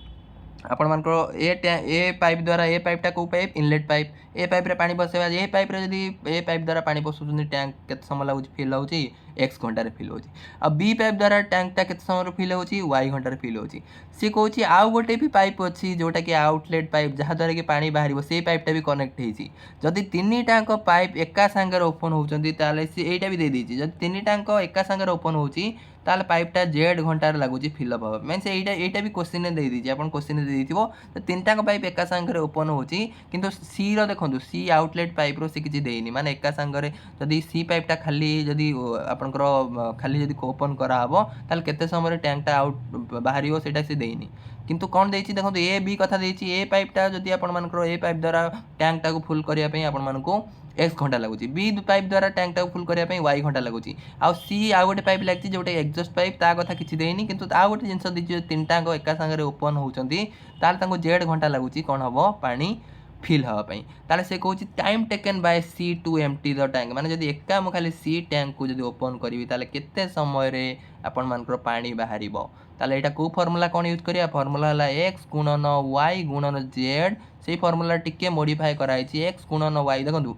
A: आपण मानकर ए पाइप द्वारा ए पाइपटा को पाइप इनलेट पाइप ए पाइप रे पानी पसेबा ए पाइप रे जदी ए पाइप द्वारा पानी पसुछन टैंक केते समय लागुची फिल होउची x घंटा रे फिल होउची आ बी पाइप द्वारा टैंक ता केते समय रे फिल होउची y घंटा रे फिल होउची से कहउची आउ गोटे भी पाइप अछि जोटा कि आउटलेट पाइप जहा द्वारा कि पानी बाहरिबो से पाइपटा भी कनेक्ट हेची जदी तीनी टांक पाइप एका संगे ओपन होउचंदी ताले से एटा भी दे दीची जदी तीनी टांक एका संगे ओपन होउची ताले पाइपटा जेड घंटा रे लागुची फिल अप हबा मींस एटा भी क्वेश्चन ने दे दीची आपण क्वेश्चन ने दे दीथिबो तो तीनटा पाइप एका संगे ओपन होची किंतु सी रो देखंतु सी आउटलेट पाइप रो से किछि देइनी माने एका संगे जदी सी पाइपटा खाली जदी आपनकर खाली जदी ओपन करा हबो ताले केते समय रे टैंकटा आउट बाहरियो सेटा से देइनी किंतु कोन देइची देखंतु ए बी कथा देइची ए पाइपटा जदी आपण मानकर ए पाइप द्वारा टैंकटा को फुल करिया पई आपण मानको एक्स घंटा लगुची बी पाइप द्वारा टैंकटा को फुल करिया पई वाई घंटा लगुची आ सी आ गोटे पाइप लागची जोटे एग्जॉस्ट पाइप ता कथा किछि देइनी किंतु आ गोटे जिंस दिछि तीनटा एका संगे ओपन होउचंती ताल तांको जेड घंटा लगुची कोन हबो पानी फिल हवा पई ताले से कहउची time taken by C to empty the tank माने जदी एका म खाली सी टैंक को जदी ओपन करबी ताले केते समय रे आपण मानकर पानी बाहरिबो ताले एटा को फार्मूला कोन यूज करिया फार्मूला हला x गुणन y गुणन z सेही फार्मूला टिके मॉडिफाई कराइची x गुणन y देखंतु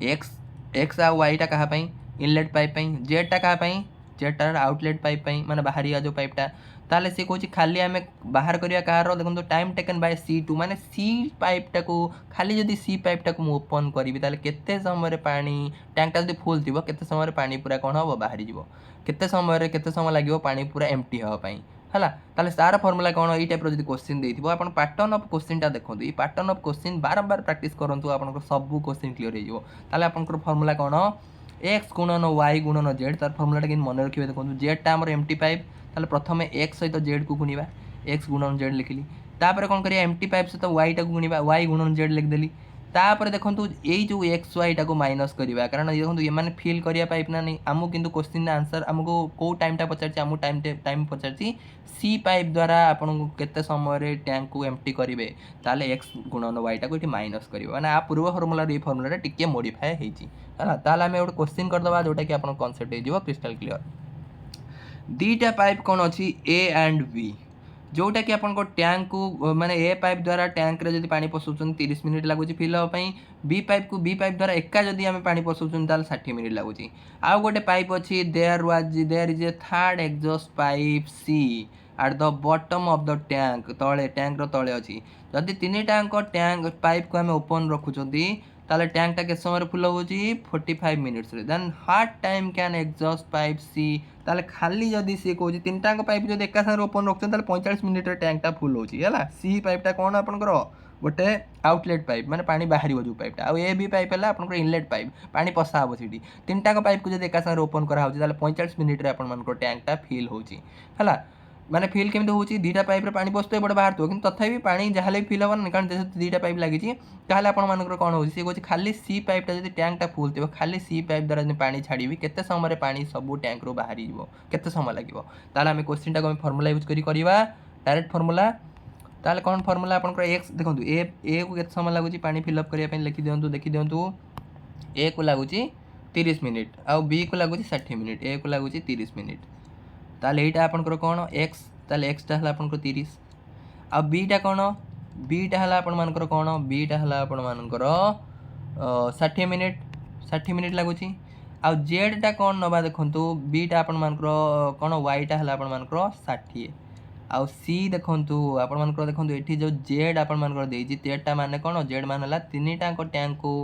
A: x आ y टा कहा पई इनलेट पाइप पई z टा कहा पई z टा आउटलेट पाइप पई माने बाहरिया जो पाइप टा ताले से कहउची खाली आमे बाहर करिया कहारो देखंतु टाइम टेकन बाय C2 माने सी पाइप टा को खाली जदी सी पाइप टा को ओपन करबी ताले केते समय रे पानी टैंक टा जदी फुल थिबो केते समय रे पानी पूरा कोन हबो बाहरी जिवो केते समय लागिवो पानी पूरा एम्प्टी हवा पई हला ताले सारा फार्मूला कोन ई टाइप रो जदी क्वेश्चन देथिबो आपण पैटर्न ऑफ क्वेश्चन टा देखंतु ई पैटर्न ऑफ क्वेश्चन बारंबार प्रैक्टिस करंतु आपनको सब क्वेश्चन क्लियर हे जिवो ताले आपनको फार्मूला कोन x गुणन y गुणन z तार फार्मूला टा कि मन रखिबे देखंतु z टा हमर एम्प्टी पाइप ताले प्रथमे x सहित z को गुनिबा x गुणन z लिखिली तापर कोन करिया एम्प्टी पाइप सहित y टा को गुनिबा y गुणन z लिख देली तापर देखंतु एई जो x y टा को माइनस करिबा कारण देखंतु ये माने फिल करिया पाइप ना नहीं हमु किंतु क्वेश्चन आंसर हमको को टाइम टा पचारची हमु टाइम पचारची सी पाइप द्वारा आपन केते समय रे टैंक को एम्प्टी करिवे ताले x गुणन y टा को इठी माइनस करिवे माने आ पूर्व फार्मूला रे फार्मूला टा टिके मॉडिफाई हेची हला ताले हमें एक क्वेश्चन कर दबा जोटा कि आपन कांसेप्ट हे जिवो क्रिस्टल क्लियर दीटा पाइप कौन अच्छी ए एंड बी जोटा कि आपन को टैंक को माने ए पाइप द्वारा टैंक रे जदी पानी पसुचन 30 मिनिट लागुची फिल हो पई बी पाइप द्वारा एका जदी हमें पानी पसुचन ताल 60 मिनिट लागुची आ गोटे पाइप अछि there is a third exhaust pipe C at the bottom of the tank तळे टैंक रो तळे अछि जदी तीनी टैंक पाइप को हमें ओपन रखुचंदी ताले टैंक टा के समय फुल होची 45 मिनिट्स रे then hard time can exhaust pipe C ताले खाली जदी से कहउची तीन टांग पाइप जदी एका संगे ओपन रखछन ताले 45 मिनिट रे टैंक टा फुल होची हला सी पाइप टा कोन आपन करो गोटे आउटलेट पाइप माने पानी बाहरिबो जो पाइप टा आ ए बी पाइप हला आपन को इनलेट पाइप पानी पसा हबो सिटी तीन टांग पाइप को जदी एका संगे ओपन करा होची ताले 45 मिनिट रे आपन मन को टैंक टा फिल होची हला माने फिल केमते होची दीटा पाइप रे पानी पसतो बड बाहर तो किंतु तथापि पानी जहाले फिल हबन कारण जेसे दीटा पाइप लागि छि ताले आपन मानकर कोन होची से कोची खाली सी पाइप टा जदी टैंक टा फुल थिबो खाली सी पाइप द्वारा जदी पानी छाडीबी केते समय रे पानी सब टैंक रो बाहरी जिवो केते समय लागिवो ताले हम क्वेश्चन टा को फार्मूला यूज करी करबा डायरेक्ट फार्मूला ताले कोन फार्मूला आपन को x देखंतु ए को केते समय लागुची पानी फिल अप करिया पे लिखि दियंतु देखि दियंतु ए को लागुची 30 मिनिट आ बी को लागुची 60 मिनिट ए को लागुची 30 मिनिट ताले एटा आपन को कोन x ताले x टा हला आपन को 30 आ b टा कोन b टा हला आपन मानकर कोन b टा हला आपन मानकर 60 मिनिट लागुची आ z टा कोन नबा देखंतु b टा आपन मानकर कोन y टा हला आपन मानकर 60 आ c देखंतु आपन मानकर देखंतु एठी जो z आपन मानकर देइची z टा माने कोन z मान हला तीनीटा को टैंक को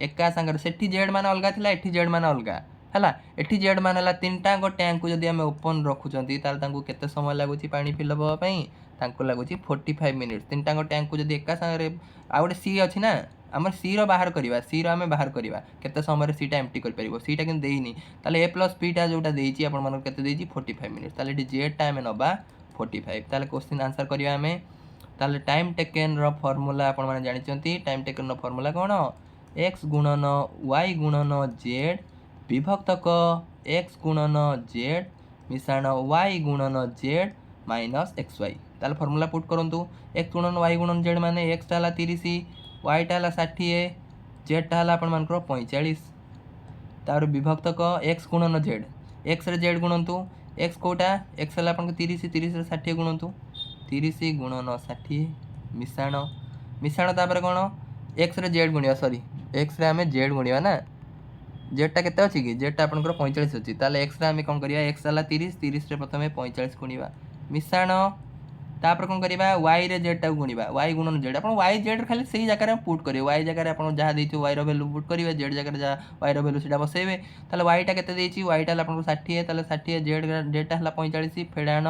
A: एका संगर सेठी z मान अलगा थिला एठी z मान अलगा हला एठी जेड मान हला तीनटा को टैंक को जदी हमें ओपन रखुचंती ताल तांको केते समय लागुची पानी फिल होबा पई तांको लागुची 45 मिनिट तीनटा को टैंक को जदी एका संगे आ गोटे सी अछि ना हमर सी रो बाहर करबा सी रो हमें बाहर करबा केते समय रे सी टा एम्प्टी कर परिबो सी टा किन देइनी ताले a + b टा जोटा देइची आपन मन केते देइची 45 मिनिट ताले एठी जेड टा हमें नबा 45 ताले क्वेश्चन आंसर करबा हमें ताले टाइम टेकन रो फार्मूला आपन माने जानिचंती टाइम टेकन रो फार्मूला कोन x गुणन y गुणन z विभक्तक x गुणन z मिश्रण y गुणन z माइनस xy ताले फार्मूला पुट करंतु x गुणन y गुणन z माने x टा हला 30 y टा हला 60 z टा हला अपन मानकर 45 तार विभक्तक x गुणन z x रे z गुणंतु x कोटा x हला अपन 30 30 रे 60 गुणंतु 30 गुणन 60 मिशाण मिशाण तापर कौन X ray Z गुणिया sorry X ray आम जेड गुणिया ना जेडटा केते अच्छी कि जेडटा आपंकर 45 अच्छी ताले एक्स रे आम कौन करिया एक्स है 30 30 रे प्रथम 45 गुणिया मिशाण तापर कौन करिया वाई रे जेडटा गुणिया वाई गुणन जेड आप वाई जेड खाली से जगह पुट करेंगे वाई जगह आप जहाँ देखिए वाई रैल्यू पुट करेंगे जेड जगह जहाँ वाई रैल्यू से बसैबे ताले वाईटा केते वाईटा आप 60 ताले 60 जेड जेडटा है 45 फेड़ाण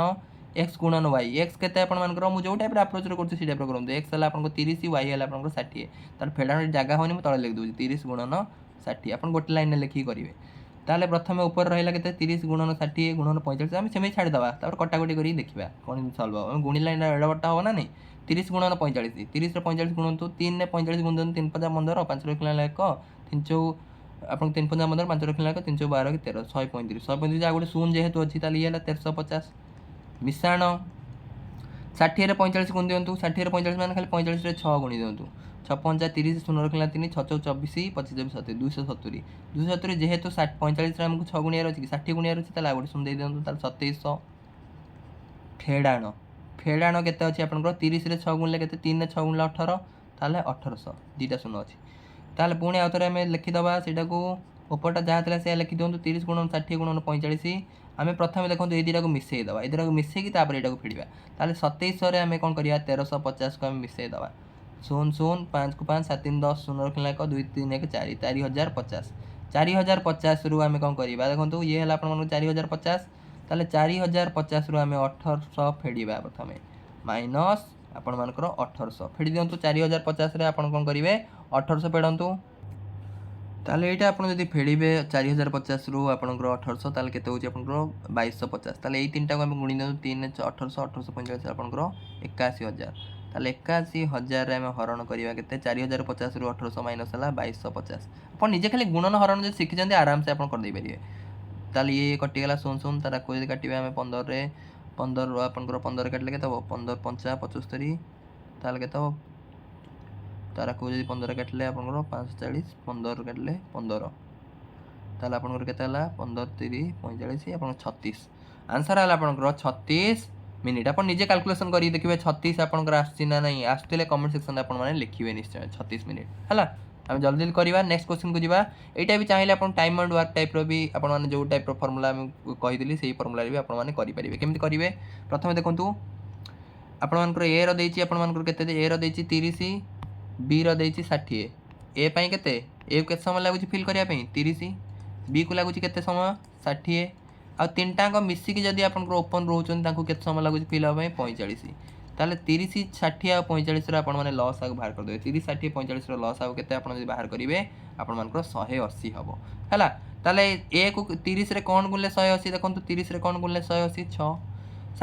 A: एक्स गुणन वाई एक्स के मुझे जो टाइप अप्रोच कर टाइप करूँ एक्स है आपको 30 वाई है आपको 60 ताले फेड़ाण जगह होनी तले लिख दूसरी 30 गुणन 60 आप गोटे लाइन लिखिक करेंगे ताले प्रथम ऊपर रहा के 30 गुणन 60 गुणन 45 आम सेम छाड़ीदे तापर कटाकटी कर देखा कौन सल्व हम गुणिला एड़ा बटा हम ना नहीं 30 गुणन 45 30 45 गुणतु 3 ने 45 गुण 3 5 15 5 रखिला लायक 3 आप 3 5 15 5 रखिला लायक 3 12 कि 13 135 135 आ गोटे शून्य जेहेतु अच्छी ताल ये 1350 मिशाण 60 रे 45 गुण दिंतु 60 रे 45 मान खाली 45 रे 6 गुणी दिंतु 6 5 30 शून्य रखिला 3 6 24 25 27 270 270 जेहेतु 45 रे हमको 6 गुणिया अच्छी 60 गुणिया अच्छी ताला गोटे शून्य दे दिंतु ताल 2700 फेड़ाण फेड़ाण केते अच्छी आपनकर 30 रे 6 गुणले केते 3 रे 6 गुणले 18 ताले 1800 दुटा शून्य अच्छी ताले पुणी आउ थरे हमें लिखिदबा सेटा को ऊपरटा जहाँ था से लिखि दिंतु 30 गुणन 60 गुणन 45 आम प्रथम देखो ये दुटा को मिसेईदे ये दुटा को मिसेकी यहाँ फेड़ा ताले 2700 आम कौन करिया 1350 को आम मिसेईदे 0 0 5 को 5 7 3 10 शून्य रखला 2 3 1 4 4050 4050 रु आम कौन करवा देखो ये है आप 4050 ताले 4050 रु आम 1800 फेड़ा प्रथम माइनस आपण मानकर 1800 फेड़ी दिंतु 4050 रे आपण कौन करेंगे 1800 फेड़तु ताले यहाँ आप फेड़े 4050 रु आपंकर 1800 ताले केते होची आपंकर 2250 ताले ये तीन टाक आम गुणी दिंतु 3 1800 1845 आपंकर 81000 ताले 81000 आम हरण करवा के 4050 रु 1800 माइनस है 2250 आप निजे खाली गुणन हरण जो शिखी आराम से आप करदे पारे ताले ये कटिगला 0 0 तार को काटे आम 15 रे 15 आपंकर 15 काटले के 15 5 75 ताले के तार को 15 काटले आप 540 15 काटले 15 ताले आप 15 30 45 आप 36 आंसर है आपंकर 36 मिनिट आप निजे कैलकुलेशन करी देखिए 36 आपंकर आसना नहीं आसते कमेंट सेक्शन आप लिखिए निश्चय 36 मिनिट है आम जल्दी जल्दी करवा नेक्स्ट क्वेश्चन को जीवा यहाँ भी चाहिए आप टाइम एंड वर्क टाइप भी आपने जो टाइप फर्मुला कही से फर्मुला भी आपने करेंगे केमी करेंगे प्रथम देखूँ आपर ए रही आपंकर ए रही 30 बी रही 60 ए पाई केते ए को समय लगुच फिल करने 30 बी को लगुच के समय 60 आ तीन टाक मिसिकी जदि आप ओपन रोचन के समय लगुच फिल हाँपाई 45 ताले 30 60 आ 45 आपने लस आगे बाहर करदे 30 60 45 लस आगे केते आप बाहर करेंगे आपण 180 हम है ताले ए को 30 रे कौन गुणले 180 देखो 30 रे कौन गुणले 180 6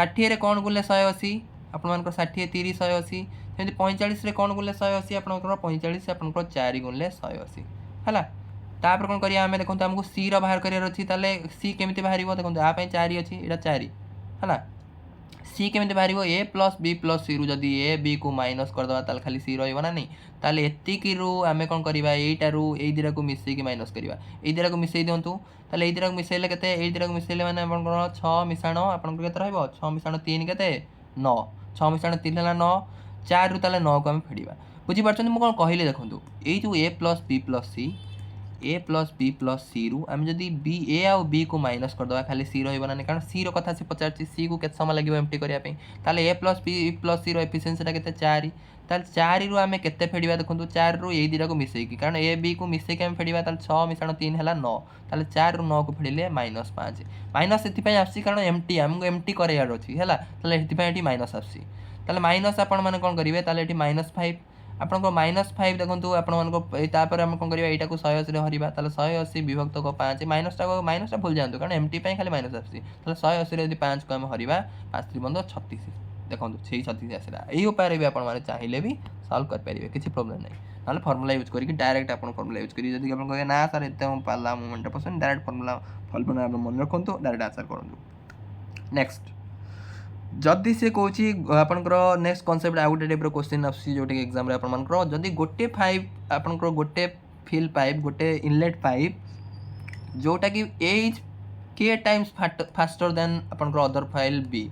A: 60 रे कौन गुणले 180 आपंकर 60 30 180 जमी 45 रे कौन गुणले 180 आपंकर 45 आपंकर 4 गुणले 180 है तापर कौन करिया आम देखो आमको सी रो बाहर करार अच्छी ताले सी केमी बाहर देखो यहाँ 4 अच्छी यहाँ 4 है सी केमी बाहर ए प्लस बी प्लस सी रु जदि ए बी को माइनस करदे ताले खाली सी रहा ना नहीं ताले एतिकी रु आम कौन करवा यहीटारू ये दुटा को मिसेक माइनस करवा ये दुटा को मिसई दिंतु ताले ये दुटा को मिसेले के ये दुटा को मिसेले मैंने आप 6 मिशाण आपंकर के 6 मिशाण 3 के 9 6 मिशाण 3 है 9 4 रु ताले 9 को आम फेड़ा बुझीपार मुझे कौन कहली देखो ये जो ए प्लस बी प्लस सी रु आम जदि बी ए आउ बी को माइनस करदे खाली सी रहा ना कारण सी रहा से पचार सी को केते समय लगे एमटी करने ताले ए प्लस बी प्लस सी एफिशिएंसी के 4 ताले 4 रु आम के फेड़ा देखो 4 रु यही दुटा को मिसेकी कारण ए बी को मिसेक आम फेड़ा ताले 6 मिशाण 3 है 9 ताले 4 रु 9 को फेड़े -5 माइनस से आसी कारण एमटी आमको एमटी करार अच्छी है ये माइनस आसी ताले माइनस आपण मैंने कौन करेंगे ताले -5 आपको -5 देखो आपपर आम कौन करवा यहाँ को 180 हरवा ताले 180 विभक्त को 5 माइनसटा भूल जातु कारण एमटी खाली माइनस आसी 180 यदि 5 को आम हरवा 5 3 36 देखो से 36 आसला यही उपाय भी आपने चाहिए भी सल्व करेंगे किसी प्रोब्लेम नहीं ना फर्मुला यूज करके डायरेक्ट आप फर्मुला यूज करेंगे जब आप ना सर एत पाला मुमेंट पसंद डायरेक्ट फर्मुला मन रखु डायरेक्ट आंसर करूँ नेक्स्ट जदि से कौन आपंकर नेक्स्ट कनसेप्ट आउ गोटे टाइप क्वेश्चन आसूँ जो एग्जाम आपर जदि गोटे पाइप आपंकर गोटे फिल पाइप गोटे इनलेट पाइप जोटा कि ए इज के टाइम्स फास्टर देन आपंकर अदर फाइल बी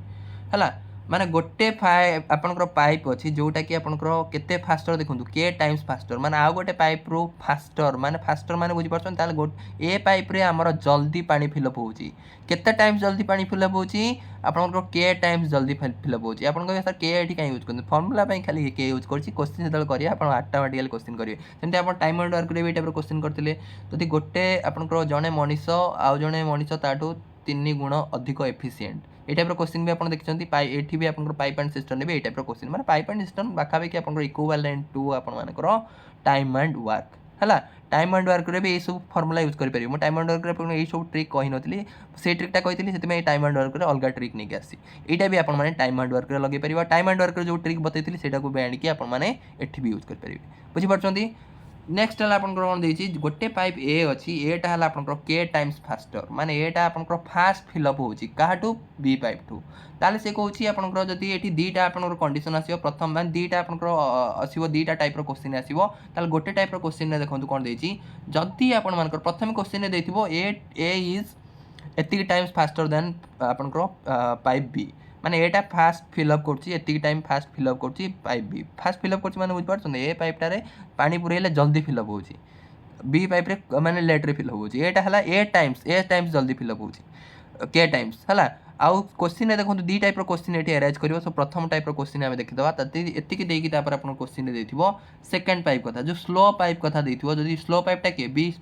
A: है माने गोटे आपनकर पाइप अच्छी जोटा कि आपनकर केते फास्टर देखो के टाइम्स फास्टर माने आउ गोटे पाइप रो फास्टर माने बुझी परछन ताले ए पाइप रे हमर जल्दी पानी फिलअप होउची केते टाइम्स जल्दी पानी फिलअप होउची आपनकर के टाइम्स जल्दी फिलअप होउची आपन कहबे सर के एठी काई यूज करन फार्मूला पई खाली के यूज करछि क्वेश्चन जेतल करिया आपन ऑटोमेटिकली क्वेश्चन करिवे सेमते आपन टाइम एंड वर्क रे भी टाइप रो क्वेश्चन करथिले जदि गोटे आपनकर जने मनीष आउ जने मनीष ताठू 3 गुण अधिक एफिशिएंट ए टाइप क्वेश्चन भी आपन देखछंती एठी भी आपन पाइप एंड सिस्टम ने भी ए टाइप क्वेश्चन माने पाइप एंड सिस्टम बाखाबे कि आपन इक्विवेलेंट टू आपन मानकर टाइम एंड वर्क हला टाइम एंड वर्क रे भी ए सब फार्मूला यूज करि परिबो म टाइम एंड वर्क रे आपन ए सब ट्रिक कहि नथिली से ट्रिकटा कहितली सेति में टाइम एंड वर्क रे अलगा ट्रिक नै के आसी एटा भी आपन माने टाइम एंड वर्क रे लगे परिबा टाइम एंड वर्क रे जो ट्रिक बतैतली सेटा को बैंड कि आपन माने एठी भी यूज करि परिबे बुझि परछंती नेक्स्ट हला आपन कोन देछि गोटे पाइप ए अछि एटा हला आपन के टाइम्स फास्टर माने एटा आपन फास्ट फिलअप होछि काहाटू बी पाइप टू ताले से कहउछि आपन जदि एठी दीटा आपन कंडीशन आसीबो प्रथम मान दीटा आपन आसीबो दीटा टाइप रो क्वेश्चन आसीबो ताले गोटे टाइप रो क्वेश्चन ने देखंतु कोन देछि जदि आपन मानकर प्रथम क्वेश्चन ने देथिबो ए इज एतिक टाइम्स फास्टर देन आपन पाइप बी माने एटा फास्ट फिलअप करछि एतिक टाइम फास्ट फिलअप करछि पाइप बी फास्ट फिलअप करछि माने बुझ पारछन ए पाइप टारे पानी पुरेले जल्दी फिलअप होछि बी पाइप रे माने लेट रे फिलअप होछि एटा हला ए टाइम्स जल्दी फिलअप होछि के टाइम्स हला आउ क्वेश्चन देखो दी टाइप रो क्वेश्चन एठी अरेंज करिवो सो प्रथम टाइप रो क्वेश्चन हमें देखिदवा तति एतिकी देकी तापर आपन क्वेश्चन देथिबो सेकंड पाइप कथा जो स्लो पाइप कथा देथिबो जदि स्लो पाइप टा के बी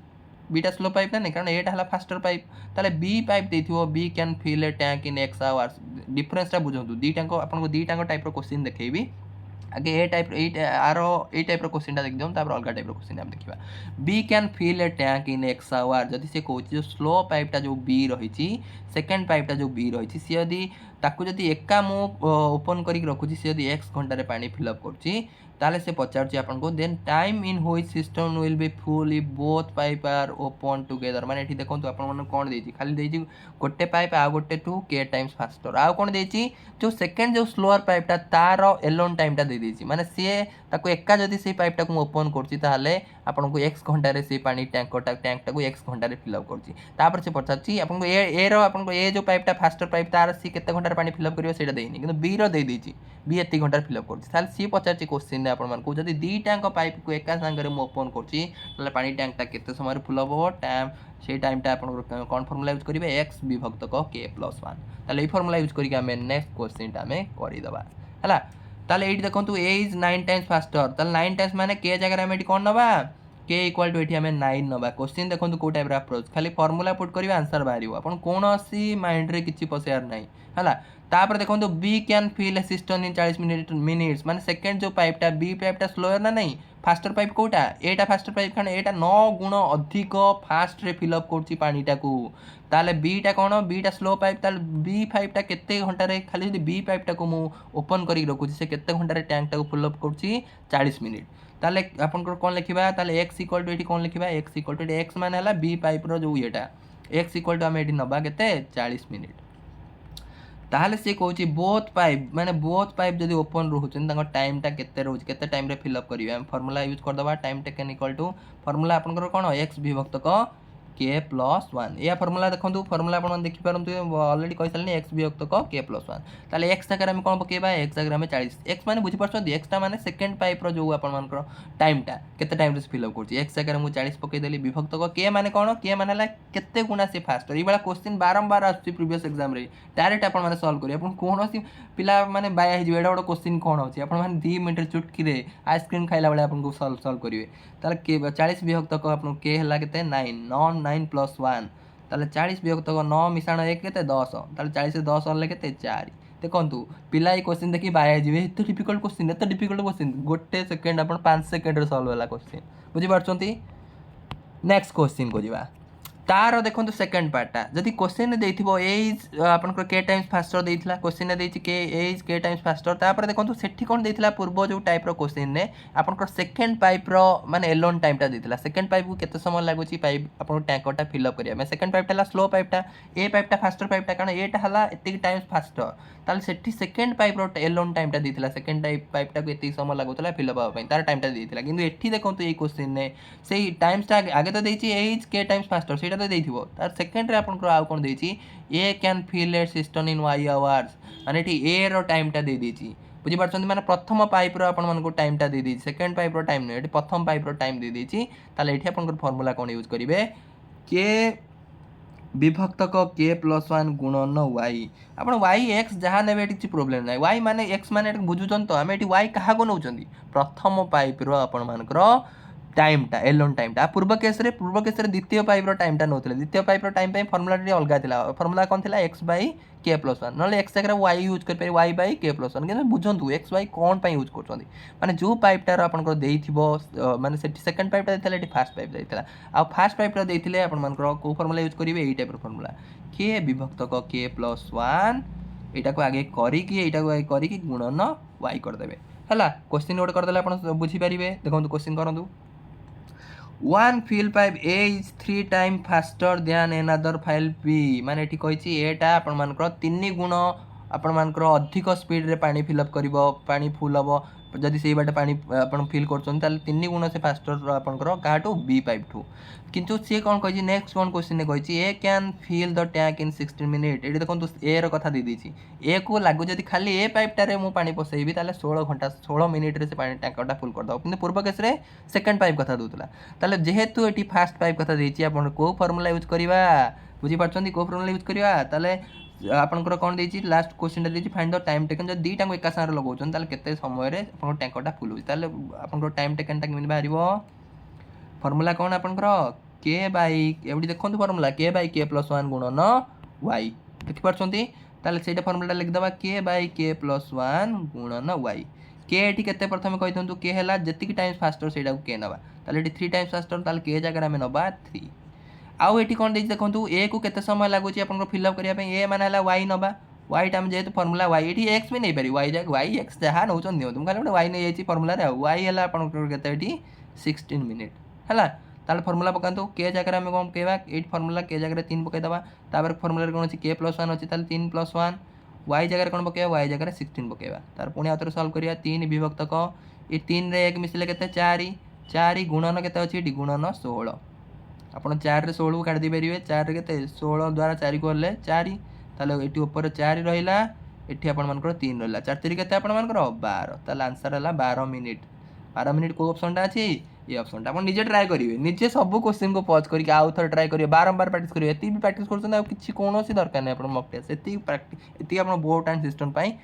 A: बीटा स्लो पाइप ना नहीं कारण एटा हला फास्टर पाइप ताले बी पाइप देथिबो B can fill a tank in X hours difference टा बुझंतु दी टांको आपन को दी टांको टाइप रो क्वेश्चन देखेबी आगे ए टाइप आरो ए टाइप रो क्वेश्चन टा देख दियम तापर अलगा टाइप रो क्वेश्चन हम देखिबा B can fill a tank in X hour जदि से कहउची जो स्लो पाइप टा जो बी रहिची सेकंड पाइप टा जो बी रहिची से यदि ताकू जदि एका मु ओपन करी रखुची से यदि एक्स घंटा रे पानी फिल अप करची ताले से पचारची आपन को then time in which system will be full if both pipe are open together माने एठी देखंतु आपन मन कोन देची खाली देची गोटे पाइप आ गोटे टू के टाइम्स फास्टर आ कोन देची जो सेकंड जो स्लोअर पाइप टा तार एलोन टाइम टा दे देची माने से ताको एका जदी से पाइप टा को ओपन करची ताले आपन को एक्स घंटा रे से पानी टैंक टा को एक्स घंटा रे फिल अप करची तापर से पचारची आपन को ए रो आपन को ए जो पाइप टा फास्टर पाइप तार सी केते घंटा रे पानी फिल अप करियो सेटा देइनी किंतु बी रो दे देची बी एति घंटा फिल अप करची ताले सी पचारची क्वेश्चन ने आपन मान को जदी दी टांक पाइप को एका संग रे ओपन करची ताले पानी टैंक टा केते समय रे फिल अप हो टाइम से टाइम टा आपन कोन फार्मूला यूज करिवे x विभक्त क k + 1 ताले ई फार्मूला यूज करिके हमें नेक्स्ट क्वेश्चन टा में करि दबा हला ताले एठी देखंतु a इज 9 टाइम्स फास्टर ताले 9 टाइम्स माने k जगह हम एठी कोन नबा k इक्वल टू एठी हमें 9 नबा क्वेश्चन देखंतु को टाइप रा अप्रोच खाली फार्मूला पुट करिवे आंसर बाहरियो अपन कोनोसी माइंड रे किछि पसेयार नै हला तापर देखंतु b can fill a system in 40 minutes माने सेकंड जो पाइप टा b पाइप टा स्लोअर ना नहीं फास्टर पाइप कोटा एटा फास्टर पाइप खाने एटा 9 गुण अधिक फास्ट रे फिल अप करछि पानी टा को ताले बी टा कोन बी टा स्लो पाइप ताले बी पाइप टा केते घंटा रे खाली जदी बी पाइप टा को मु ओपन करी रखुछि से केते घंटा रे टैंक टा को फिल अप करछि 40 मिनिट ताले आपन को कोन लिखिबा ताले x इक्वल टू एठी कोन लिखिबा x इक्वल टू x माने हला बी पाइप रो जो एटा x इक्वल टू हम एठी नबा केते 40 मिनिट ताहले से कहउची बोथ पाइप माने बोथ पाइप जदी ओपन रहउछन तांको टाइम टा केते रहउछ केते टाइम रे फिल अप करिवे हम फार्मूला यूज कर दबा time taken equal to formula आपन को कोन x विभक्त क k + 1 या फार्मूला देखंतु फार्मूला आपन देखि परंतु ऑलरेडी कहि सलनी x विभक्त क k + 1 ताले x जगह हम कोन पकेबा x जगह हम 40 x माने बुझि परछन x टा माने सेकंड पाइप रो जो आपन मान को टाइम टा केते टाइम रे फिल अप करछि x जगह हम 40 पके देली विभक्त क k माने कोन k माने ला केते गुना से फास्ट ई वाला क्वेश्चन बारंबार आछि प्रीवियस एग्जाम रे डायरेक्ट आपन माने सॉल्व करी आपन कोनोसी पिला माने बाय हिजो एडा बडो क्वेश्चन कोन होछि आपन माने 2 मिनिट रे चुटकी रे आइसक्रीम खाइला बेले आपन को सॉल्व करिवे ताले k 40 विभक्त क आपन k हला केते 9 9 + 1 ताले 40 विभक्त क 9 मिसाण 1 केते 10 ताले 40 से 10 हले केते 4 देखंतु पिला ई क्वेश्चन देखि बाय जिवे एते डिफिकल्ट क्वेश्चन गोटे सेकंड अपन 5 सेकंड रे सॉल्व वाला क्वेश्चन बुझि पारछंती नेक्स्ट क्वेश्चन को जिवा तार देखो सेकंड पार्टा जदि क्वेश्चन देथिबो ए इज आपन को के टाइम्स फास्टर देथिला क्वेश्चन देछि के ए इज के टाइम्स फास्टर तापर देखो सेठी कोन देथिला पूर्व जो टाइप रो क्वेश्चन ने आपन को सेकंड पाइप रो माने एलोन टाइम टा देथिला सेकंड पाइप को केते समय लागुची पाइप आपन टैंकर टा फिल अप करिया मैं सेकंड पाइप टा स्लो पाइप टा ए पाइप टा फास्टर पाइप टा कारण एटा हला एति टाइम्स फास्टर ताले सेठी सेकंड पाइप रो एलोन टाइम टा देथिला सेकंड पाइप टा को एति समय लागुतला फिल अप पई तार टाइम टा देथिला किंतु एठी देखो ए क्वेश्चन ने सेही टाइम्स टा आगे तो देछि ए इज के टाइम्स फास्टर सेटा ଏଇଟା तो ଦେଇଥିବ ତାର ସେକେଣ୍ଡରେ ଆପଣଙ୍କର ଆଉ କ'ଣ ଦେଇଛି A can fill a system in Y hours ମାନେ ଏଠି ଏ ର ଟାଇମ୍ଟା ଦେଇଦେଇଛି ବୁଝିପାରୁଛନ୍ତି ମାନେ ପ୍ରଥମ ପାଇପ୍ର ଆପଣମାନଙ୍କୁ ଟାଇମ୍ଟା ଦେଇଦେଇଛି ସେକେଣ୍ଡ ପାଇପ୍ର ଟାଇମ୍ ନୁହେଁ ଏଠି ପ୍ରଥମ ପାଇପ୍ର ଟାଇମ୍ ଦେଇଦେଇଛି ତାହେଲେ ଏଠି ଆପଣଙ୍କର ଫର୍ମୁଲା କ'ଣ ୟୁଜ୍ କରିବେ କେ विभक्तक के प्लस वन गुणन वाई आप वाई एक्स जहाँ ने किसी प्रोब्लेम ना वाई माने एक्स माने बुझुन तो आम ये वाई क्या नौ प्रथम पाइप्र आपर टाइमटा एलोन टाइमटा पूर्व केस द्वितीय पाइप्र टाइमटा नौ द्वितीय पाइप्र टाइम फर्मुला अलग था फर्मुला कौन थी एक्स बै के प्लस वन ना एक्स जगह वाई यूज करेंगे वाई बै के प्लस वन कि बुझु एक्स वाई कौन यूज कर माने जो पाइपटार आपको माने सेकेंड पाइपटा देता है फास्ट पाइप देता आ फास्ट पाइपटा देते आपर कौ फर्मुला यूज करेंगे यही टाइप फर्मुला के विभक्तक के प्लस वन यहाँ को आगे करी गुणन वाई करदे है क्वेश्चन गोटे करदे आप बुझीपारे देखो क्वेश्चन करूँ one fill pipe A is 3 time faster than another file B माने एठी कहिछि एटा आपण मानकर 3 गुण आपण मानकर अधिक स्पीड रे पानी फिलअप करिवो पानी फुल हबो जदि सेही बाटे पानी आपण फिल करछन ताले 3 गुण से फास्टर आपनकर काटू बी पाइप ठू किंतु से कोन कहिछि नेक्स्ट कोन क्वेश्चन ने कहिछि A can fill the tank in 16 minute एठी देखंतु ए रो कथा दे दिछि ए को लागु जदि खाली ए पाइपटा रे मु पानी पसैबी ताले 16 घंटा 16 मिनिट रे से पानी टैंकटा फुल कर दो किंतु पूर्व केस रे सेकंड पाइप कथा दोतला ताले जेहेतु एठी फास्ट पाइप कथा देछि आपण को फार्मूला यूज करिवा बुझी पारछंती को फार्मूला यूज करिवा ताले आपनकर कौन देछि लास्ट क्वेश्चन देछि फाइंड द टाइम टेकन जब दीटा एका सारे लगाउछन ताले केते समय रे आपन टैंकटा फुल होई ताले आपनकर टाइम टेकन टा केमिन बाहरिबो फार्मूला कौन आपनकर के बाई एबडी देखंतु फार्मूला के बाई के प्लस वन गुणन वाई देखि पारछंती ताले सेटा फार्मूला लिख दबा के बाई के प्लस वन गुणन वाई के एठी केते प्रथम कहि दंतु के हला जति टाइम फास्टर सेटा को के नबा ताले एठी 3 टाइम्स फास्टर ताले के जगह में नबा 3 आउ एठी कोन देछि देखंतु ए को केते समय लागुची आपन को फिल अप करिया पे ए माने हला वाई नबा वाई टाइम जेतु फार्मूला वाई एठी एक्स भी नै पारि वाई जगह वाई एक्स जहा नउचन दियो तुम खाली वाई नै जाइछि फार्मूला रे वाई हला आपन को केते एठी 16 मिनिट हला ताले फार्मूला पकांतु के जगह में कोन कहबा 8 फार्मूला के जगह 3 पकै दबा तापर फार्मूला कोन अछि के प्लस 1 अछि ताले 3 प्लस 1 वाई जगह कोन पकेबा वाई जगह 16 पकेबा तार पुणी आतर सॉल्व करिया 3 विभक्तक ए 3 रे 1 मिसले केते 4 4 गुणन केते अछि एठी गुणन 16 आपण 4 रे 16 को काट दे परिबे 4 रे केते 16 द्वारा 4 को ले 4 ताले एठी ऊपर 4 रहिला एठी आपण मानकर 3 रहिला 4 3 केते आपण मानकर 12 ताले आंसर हला 12 मिनिट को ऑप्शन टा अछि ये ऑप्शन टा अपन निजे ट्राई करिवे निजे सब क्वेश्चन को पॉज करके आउ थर ट्राई करिवे बारंबार प्रैक्टिस करिवे एती भी प्रैक्टिस करछन आ किछि कोनोसी दरकार नै अपन मॉक टेस्ट एती प्रैक्टिस एती अपन बोर्ड एंड सिस्टम पई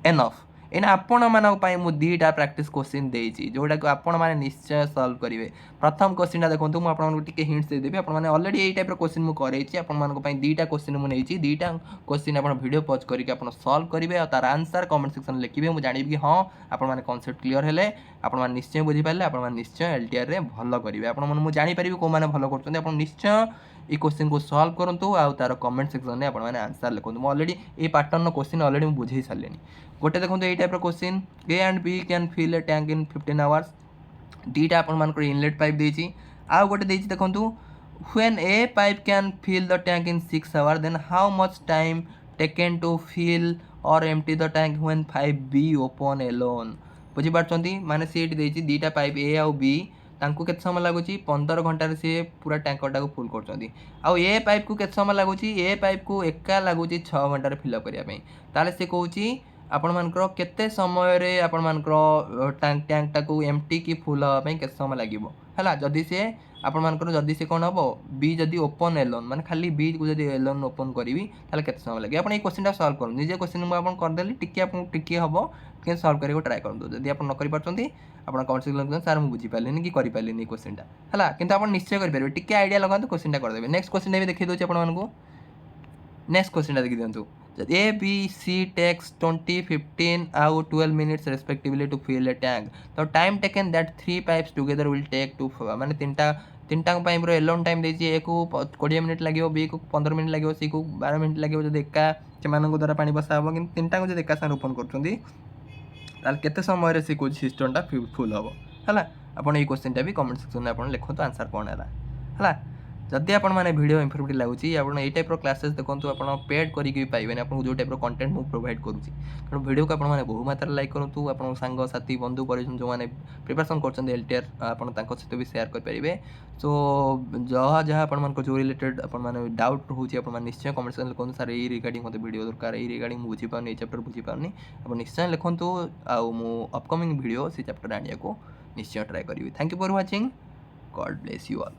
A: एनफ एना आपण मानक पई मु दीटा प्रैक्टिस क्वेश्चन देछि जोडा को आपण माने निश्चय सॉल्व करिवे प्रथम क्वेश्चन देखंतु मु आपण मानक टिके हिंट्स दे देबी आपण माने ऑलरेडी एई टाइप रो क्वेश्चन मु करैछि आपण मानक पई दीटा क्वेश्चन मु नेछि दीटा क्वेश्चन आपण वीडियो पॉज करके आपण सॉल्व करिवे आ तार आंसर कमेंट सेक्शन में लिखिबे मु जानिबी कि हां आपण माने कांसेप्ट क्लियर हेले आपण माने निश्चय बुझी पाले आपण माने निश्चय एलटीआर रे भलो करिवे आपण माने मु जानि परिबी को माने भलो करछन आपण निश्चय ई क्वेश्चन को सॉल्व करंतु आ तार कमेंट सेक्शन में आपण माने आंसर लिखंतु मु ऑलरेडी ए पैटर्न नो क्वेश्चन ऑलरेडी मु बुझेई सारलेनी गोटे देखंतु एई टाइप रो question A and B can fill a tank in 15 hours दीटा आपण मानकर इनलेट पाइप देछि आ गोटे देछि देखंतु when A pipe can fill the tank in 6 hour then how much time taken to fill or empty the tank when 5 B open alone बुझी पारछंती माने सेट देछि दीटा पाइप ए आ बी तांको केते समय लागुची 15 घंटा रे से पूरा टैंकरटा को फुल करछंती आ ए पाइप को केते समय लागुची ए पाइप को एका लागुची 6 घंटा रे फिल अप करिया पई ताले से कहूची आपण मानकर केते समय रे आपण मानकर टैंकटा को एम्प्टी की फुल हवा पई केते समय लागिवो हला जदी से आपण मानकर जदी से कोन हबो बी जदी ओपन एलोन माने खाली बी को जदी एलोन ओपन करबी ताले केते समय लागि आपण ए क्वेश्चन टा सॉल्व करू निजे क्वेश्चन मु आपण कर देली टिके आपण टिके हबो के सॉल्व करिवो ट्राई करदो जदी आपण न करि परछंती आपण कमेंट सेक्शन में सर मु बुझी पालेनी कि करि पालेनी क्वेश्चन टा हला किंतु आपण निश्चय करि परबे टिके आईडिया लगांतु क्वेश्चन टा कर देबे नेक्स्ट क्वेश्चन भी देखि दोछि आपण मानको नेक्स्ट क्वेश्चन टा देखि दियंतु A, B, C takes 20, 15 or 12 minutes respectively to fill a tank. The time taken that 3 pipes together will take to माने तीनटा पाइप रो एलोन टाइम देछि ए को 20 मिनिट लागियो बी को 15 मिनिट लागियो सी को 12 मिनिट लागियो जदि एका सेमानन को द्वारा पानी बसा हबो कि तीनटा को जदि एका साथ ओपन करछंती ताल केते समय रे सी को सिस्टम टा फुल हबो हला आपण ए क्वेश्चन टा भी कमेंट सेक्शन में आपण लिखतो आंसर कोन हला हला जदि आपण मैंने वीडियो इनफॉर्मेटिव लगुच आप टाइप क्लासेस देखो आप पेड करके पाइबे आपको जो टाइप कंटेंट मुझे प्रोवाइड करुँची तेणु वीडियो को आपने बहु मात्रा लाइक करूँ आप सांग साथी बंधु परिजन जो मैंने प्रिपरेसन कर एलटीआर सहित भी सेयार करेंगे। सो जहाँ जहाँ आप जो रिलेटेड आपने डाउट रोचे आप निश्चय कमेंट सेक्शन लिखते सार ये रिगार्डिंग मत वीडियो दरकार ये रिगार्डिंग मुझे बुझीपार चैप्टर बुझीपारनी आप निश्चय लिखूँ आउ अपकमिंग वीडियो से चैप्टर आने को निश्चय ट्राए करी। Thank you for watching. God bless you all.